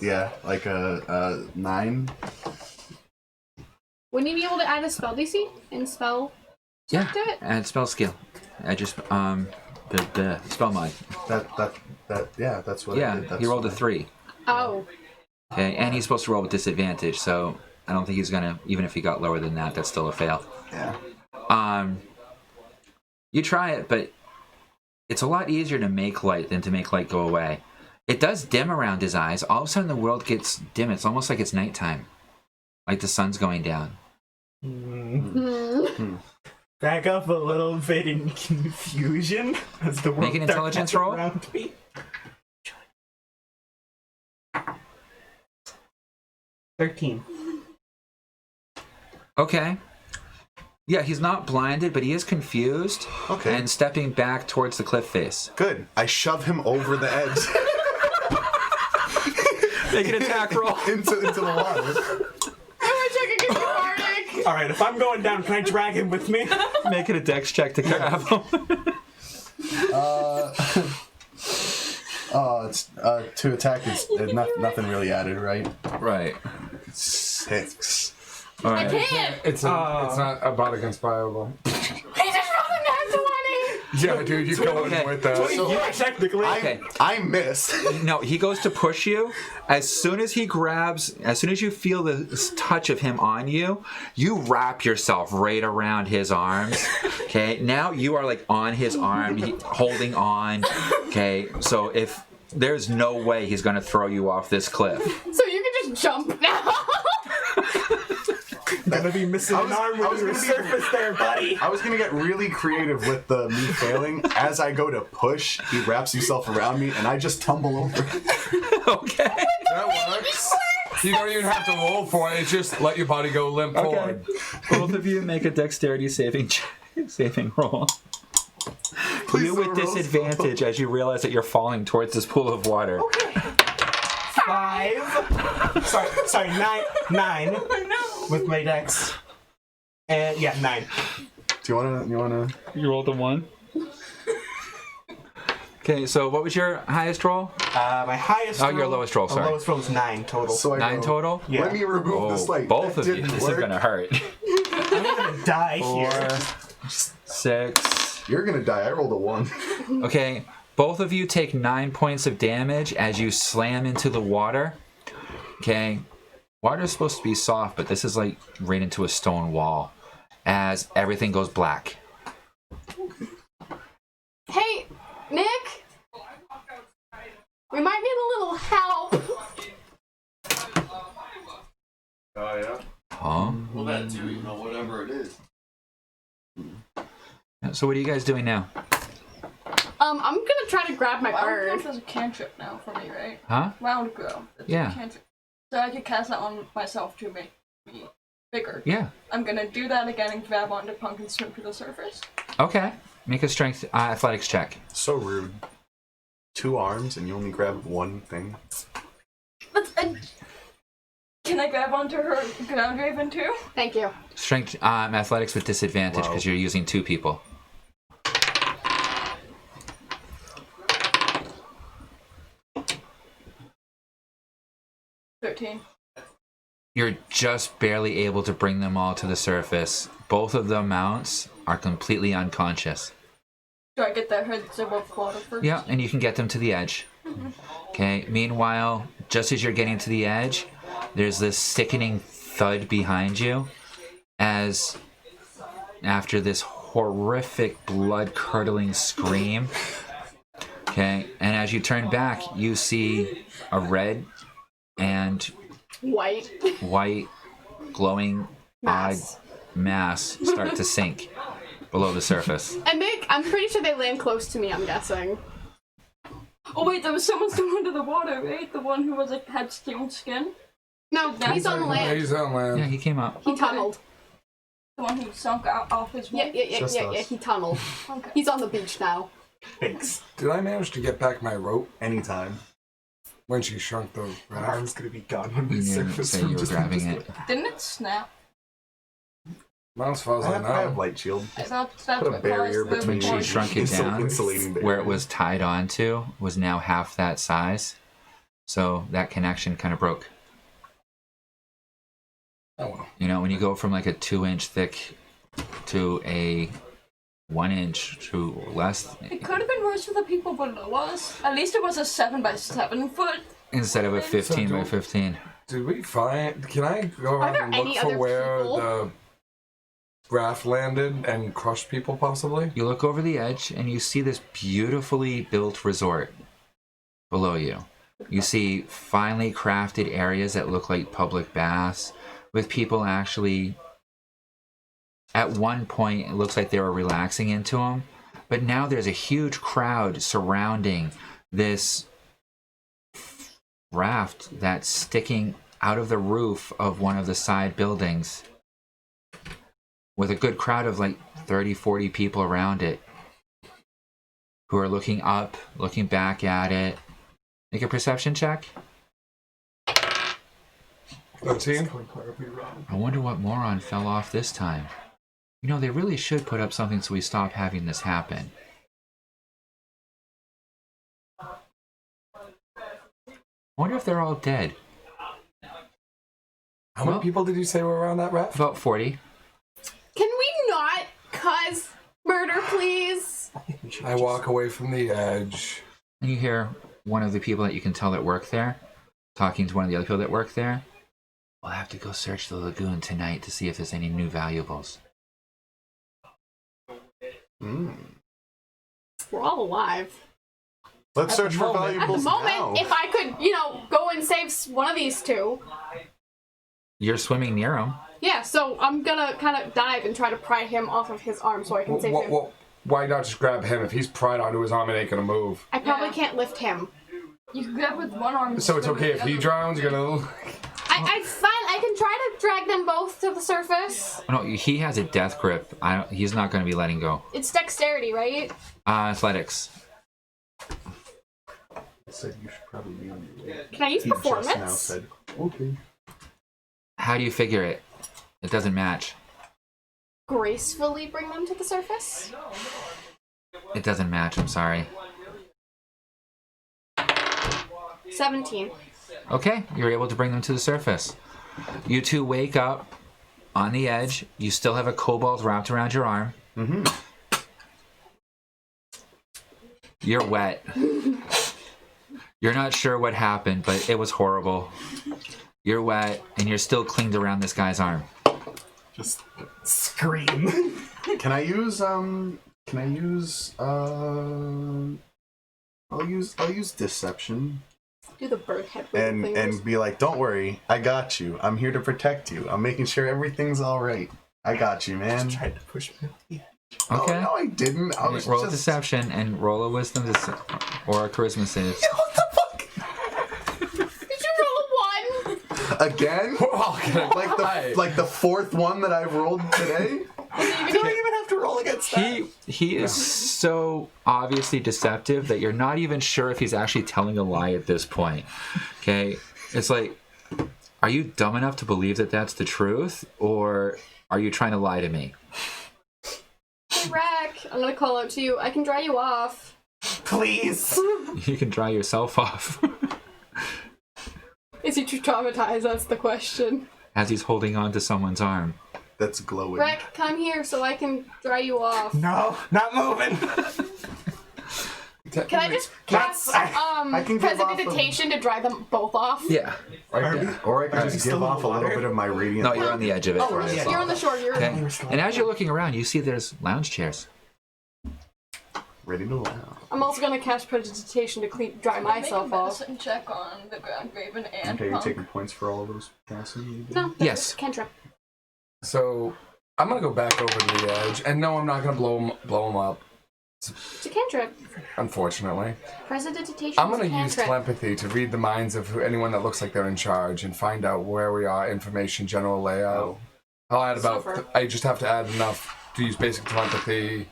yeah, like a 9. Wouldn't you be able to add a spell DC and spell? Yeah, Do it. add spell skill. I just the spell mod. Yeah, that's what I Yeah, did. That's he rolled a what I- 3. Oh. Okay, and he's supposed to roll with disadvantage, so I don't think he's gonna. Even if he got lower than that, that's still a fail. Yeah. You try it, but it's a lot easier to make light than to make light go away. It does dim around his eyes. All of a sudden, the world gets dim. It's almost like it's nighttime, like the sun's going down. Back up a little bit in confusion as the world Make an starts intelligence happening roll. around me. 13. Okay. Yeah, he's not blinded, but he is confused Okay. and stepping back towards the cliff face. Good. I shove him over the edge Make an attack roll. into the water. I wish I could get you bardic. All right, if I'm going down, can I drag him with me? Make it a dex check to grab him. It's to attack is nothing really added, right? Right. 6. All I right. can't. It's not a bardic inspirable. He just rolled a nat 20. Yeah, dude, you go in Okay. with that. Yeah, technically. Okay. I miss. No, he goes to push you. As soon as you feel the touch of him on you, you wrap yourself right around his arms. Okay, now you are like on his arm, holding on. Okay, so if there's no way he's going to throw you off this cliff. So you can just jump now. Gonna be missing an arm when you surface there, buddy. I was gonna get really creative with me failing. As I go to push, he wraps himself around me, and I just tumble over. Okay. That works. You don't even have to roll for it. It's just let your body go limp Okay. forward. Both of you make a dexterity saving roll. Please You don't with roll disadvantage as you realize that you're falling towards this pool of water. 5. Sorry, 9 with my dex. And yeah, 9. Do you wanna? You rolled a 1. Okay, so what was your highest roll? My highest. Oh, your lowest roll, sorry. My lowest roll was 9 total. So I 9 go, total? Yeah. Let me remove this light. Both That of you. didn't This work. is gonna hurt. I'm gonna die 4, here. 6, You're gonna die. I rolled a 1. Okay, both of you take 9 points of damage as you slam into the water. Okay, water is supposed to be soft, but this is like right into a stone wall as everything goes black. Hey, Nick! We might need a little help. Oh yeah. Huh? Well, that too. You know, whatever it is. So what are you guys doing now? I'm gonna try to grab my Round bird. counts as a cantrip now for me, right? Huh? Round grow. That's Yeah. A cantrip. So I could cast that on myself to make me bigger. Yeah. I'm gonna do that again and grab onto Punk and swim to the surface. Okay. Make a strength athletics check. So rude. 2 arms and you only grab one thing. Can I grab onto her ground raven too? Thank you. Strength athletics with disadvantage because you're using 2 people. You're just barely able to bring them all to the surface. Both of the mounts are completely unconscious. Do I get their heads above water first? Yeah, and you can get them to the edge. Okay, meanwhile, just as you're getting to the edge, there's this sickening thud behind you as after this horrific blood-curdling scream. Okay, and as you turn back, you see a red and white glowing Mass. odd mass start to sink below the surface. And I'm pretty sure they land close to me, I'm guessing. Oh wait, there was someone still under the water, right? The one who was had steel skin? No, he's on Yeah, land. he's on land. Yeah, he came up. He tunneled. The one who sunk out off his Yeah, wolf? Just us. he tunneled. Okay. He's on the beach now. Thanks. Did I manage to get back my rope Anytime. when she shrunk the My raft? arm's gonna be gone when we You didn't surface say from you were just grabbing it. Didn't it snap? Not as far as I I have know. light shield. I thought that's Put a what barrier caused the between When she point. shrunk it down, insulating barrier. where it was tied onto was now half that size. So that connection kind of broke. Oh well. You know, when you go from like a 2-inch thick to a 1-inch to less, It could have been worse for the people below us. At least it was a 7 by 7 foot. instead of a 15 by don't- 15. Did we find? Can I go Are around there and any look for other where people? the raft landed and crushed people, possibly? You look over the edge and you see this beautifully built resort below you. You see finely crafted areas that look like public baths with people actually, at one point, it looks like they were relaxing into them. But now there's a huge crowd surrounding this raft that's sticking out of the roof of one of the side buildings with a good crowd of like 30, 40 people around it who are looking up, looking back at it. Make a perception check. 13? Going horribly wrong. I wonder what moron fell off this time. You know, they really should put up something so we stop having this happen. I wonder if they're all dead. How many Well- people did you say were around that raft? About 40. Can we not cause murder, please? I walk away from the edge. And you hear one of the people that you can tell that work there talking to one of the other people that work there. We'll have to go search the lagoon tonight to see if there's any new valuables. We're all alive. Let's search for moment. At the valuables moment, now. if I could, go and save one of these two. You're swimming near him. Yeah, so I'm gonna kind of dive and try to pry him off of his arm so I can save him. Why not just grab him? If he's pried onto his arm, it ain't gonna move. I probably Yeah. can't lift him. You can grab with one arm. and So it's swim with okay the if he other. drowns, you're gonna... I can try to drag them both to the surface. No, he has a death grip. He's not going to be letting go. It's dexterity, right? Athletics. I said you should probably be on your way. Can I use He just now performance? said, okay. How do you figure it? It doesn't match. Gracefully bring them to the surface? It doesn't match, I'm sorry. 17. Okay, you're able to bring them to the surface. You two wake up on the edge. You still have a cobalt wrapped around your arm. You're wet. You're not sure what happened, but it was horrible. You're wet, and you're still clinged around this guy's arm. Just scream. Can I use I'll use deception Do the bird head with the fingers. and be like, don't worry, I got you. I'm here to protect you. I'm making sure everything's all right. I got you, man. Just tried to push me. Yeah. Okay. No, I didn't. I was Roll a just deception and roll a wisdom or a charisma save. What the fuck? Did you roll a 1? Again? like the fourth one that I rolled today? Do I even have to roll against that? He is so obviously deceptive that you're not even sure if he's actually telling a lie at this point. Okay? It's like, are you dumb enough to believe that that's the truth, or are you trying to lie to me? Rack, I'm gonna call out to you. I can dry you off. Please. You can dry yourself off. Is he too traumatized? That's the question. As he's holding on to someone's arm. That's glowing. Rack, come here so I can dry you off. No, not moving. Can I just cast I can give off prestidigitation to dry them both off? Yeah. Or I can Are we just still give in off the a little water? bit of my radiant. No, you're on the edge of it. Oh, you're on the shore. You're Okay. And as you're looking around, you see there's lounge chairs. Ready to laugh. I'm also gonna cast prestidigitation to dry myself Make a off. medicine check on the ground raven and Okay, you're Punk. taking points for all those casting? No, that's Yes. just a cantrip. So I'm gonna go back over to the edge, and no, I'm not gonna blow him up. It's a cantrip. Unfortunately, Prestidigitation I'm is a gonna use cantrip. telepathy to read the minds of anyone that looks like they're in charge and find out where we are, information, general layout. I'll add about. Silver. I just have to add enough to use basic telepathy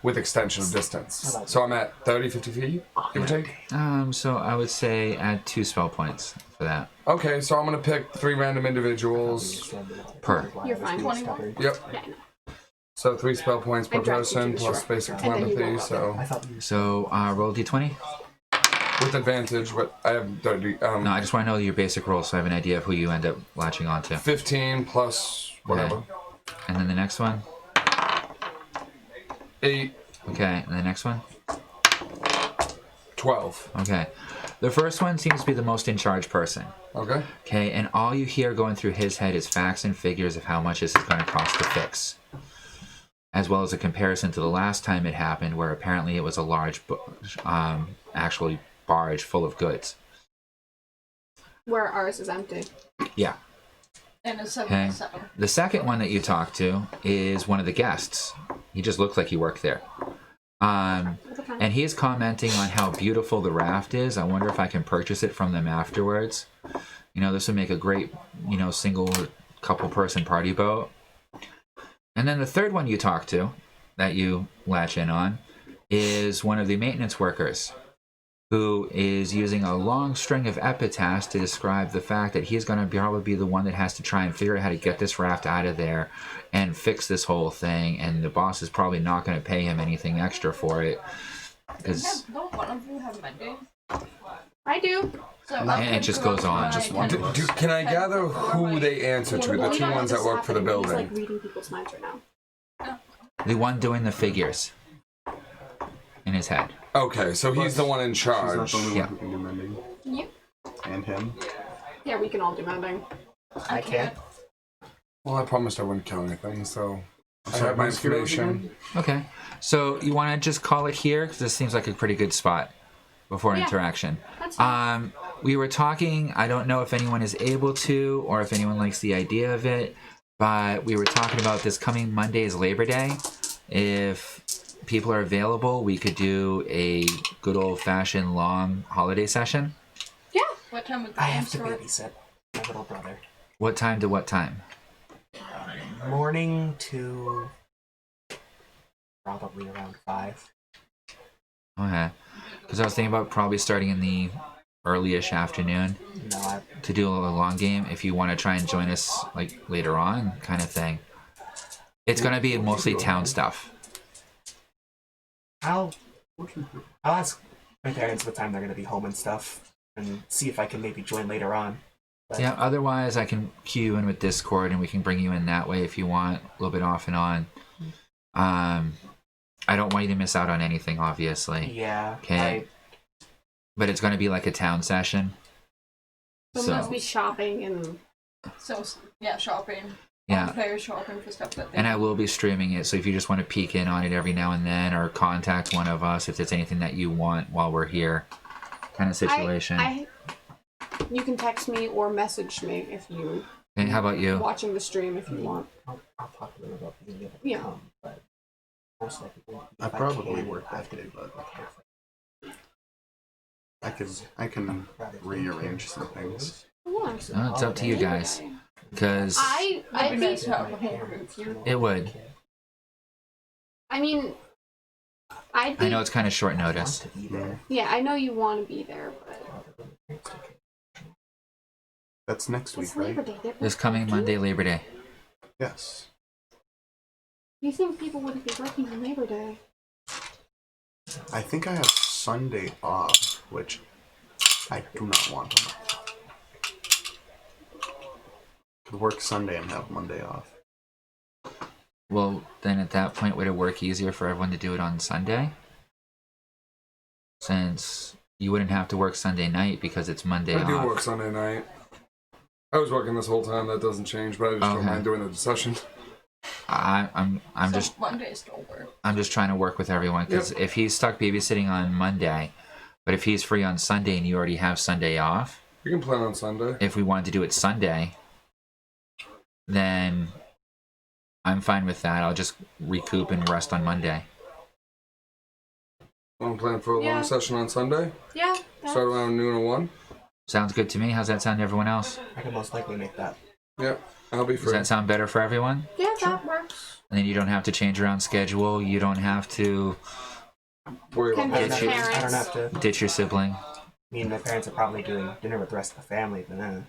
with extension of distance. So I'm at 30, 50 feet, give or take. So I would say add 2 spell points for that. Okay, so I'm gonna pick 3 random individuals. Per. You're fine. 21. Yep. Yeah, I know. So 3 spell points per I tried to person do plus sure. basic And then you telepathy. roll up. So I thought you So roll d20. with advantage, but I have 30. No, I just want to know your basic roll so I have an idea of who you end up latching onto. 15 plus whatever. Okay. And then the next one. 8, Okay, and the next one. 12. Okay. The first one seems to be the most in charge person. Okay. Okay, and all you hear going through his head is facts and figures of how much this is going to cost to fix. As well as a comparison to the last time it happened, where apparently it was a large, actually barge full of goods. Where ours is empty. Yeah. And a 7 Okay. 7. The second one that you talk to is one of the guests. He just looks like he worked there. And he is commenting on how beautiful the raft is. I wonder if I can purchase it from them afterwards. You know, this would make a great, single couple person party boat. And then the third one you talk to, that you latch in on, is one of the maintenance workers, who is using a long string of epitaphs to describe the fact that he's going to probably be the one that has to try and figure out how to get this raft out of there and fix this whole thing, and the boss is probably not going to pay him anything extra for it. Because Don't one of you have mending? I do. So And it just goes on. Just one. Can I gather who they answer to? The 2 ones that work for the He's building. like reading people's minds right now. the one doing the figures in his head. Okay, so he's the one in She's not charge. the only Yeah. one who can do mending. Yep. And him. Yeah, we can all do mending. I can't. Well, I promised I wouldn't kill anything, so I Sorry, have my what's your information. again? Okay. So you want to just call it here? Because this seems like a pretty good spot before Yeah. interaction. That's fine. We were talking, I don't know if anyone is able to or if anyone likes the idea of it, but we were talking about this coming Monday is Labor Day. If people are available, we could do a good old-fashioned long holiday session. Yeah. what time would the I game have to start? babysit my little brother. What time to what time? Morning to probably around 5. Okay. Because I was thinking about probably starting in the early-ish afternoon No, I, to do a long game if you want to try and join us like later on kind of thing. It's going to be mostly town stuff. I'll ask my parents what time they're going to be home and stuff, and see if I can maybe join later on. But Yeah, otherwise I can queue you in with Discord and we can bring you in that way if you want, a little bit off and on. I don't want you to miss out on anything, obviously. Yeah. Okay. But it's going to be like a town session. So there must be shopping and... So, yeah, shopping. Yeah. Players shopping for stuff that they And I will be streaming it, so if you just want to peek in on it every now and then, or contact one of us if there's anything that you want while we're here, kind of situation. You can text me or message me if you... And how about you? Watching the stream if you want. I'll talk to them about being able to Yeah. come, but most likely I if probably can, work I that can- day, but I can rearrange some things. Yeah. It's up to you guys. Because I'd I'd be be... nice to have a hangover with you. it would. I mean... I'd be... I know it's kind of short notice. to be there. Yeah, I know you want to be there, but... That's next week, It's Labor right? Day. This coming Monday, Labor Day. Yes. You think people wouldn't be working on Labor Day? I think I have Sunday off, which I do not want. Could work Sunday and have Monday off. Well, then at that point, would it work easier for everyone to do it on Sunday? Since you wouldn't have to work Sunday night because it's Monday I do off. work Sunday night. I was working this whole time. That doesn't change, but I just don't Okay. mind doing the session. I'm So just Mondays don't work. I'm just trying to work with everyone because if he's stuck babysitting on Monday, but if he's free on Sunday and you already have Sunday off, You can plan on Sunday. if we wanted to do it Sunday, then I'm fine with that. I'll just recoup and rest on Monday. Want to plan for a Yeah. long session on Sunday? Yeah. Start around noon or 1? Sounds good to me. How's that sound to everyone else? I can most likely make that. Yep. I'll be Does free. that sound better for everyone? Yeah, that works. And then you don't have to change around schedule. You don't have to Worry about Convince that. Get you- I don't parents. have to. ditch your sibling. Me and my parents are probably doing dinner with the rest of the family, but I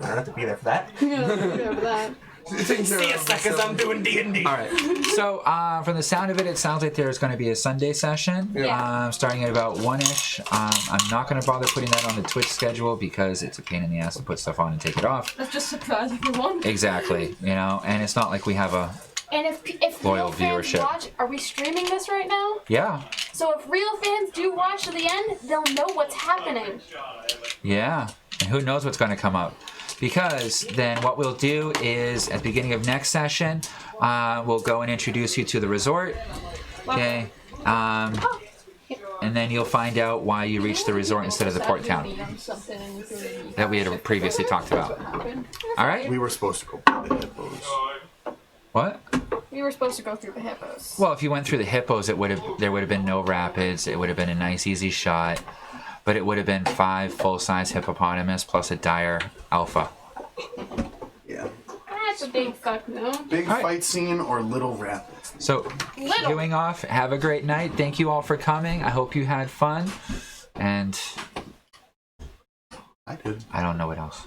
don't have to be there for that. Yeah, whatever that. See you, suckers! I'm doing D&D. All right. So from the sound of it, it sounds like there's going to be a Sunday session, Yeah. starting at about 1-ish. I'm not going to bother putting that on the Twitch schedule because it's a pain in the ass to put stuff on and take it off. Let's just surprise everyone. Exactly. You know, and it's not like we have a And if Loyal real fans viewership. watch, are we streaming this right now? yeah. So if real fans do watch to the end, they'll know what's happening. Yeah, and who knows what's going to come up. Because then what we'll do is, at the beginning of next session, we'll go and introduce you to the resort. Okay? And then you'll find out why you reached the resort instead of the port town that we had previously talked about. All right? We were supposed to go by the hippos. What? We were supposed to go through the hippos. Well, if you went through the hippos, there would have been no rapids. It would have been a nice, easy shot. But it would have been 5 full-size hippopotamus plus a dire alpha. Yeah. That's a big fuck no. Big All right. fight scene or little rapids? So, Little. queuing off, have a great night. Thank you all for coming. I hope you had fun. And I did. I don't know what else.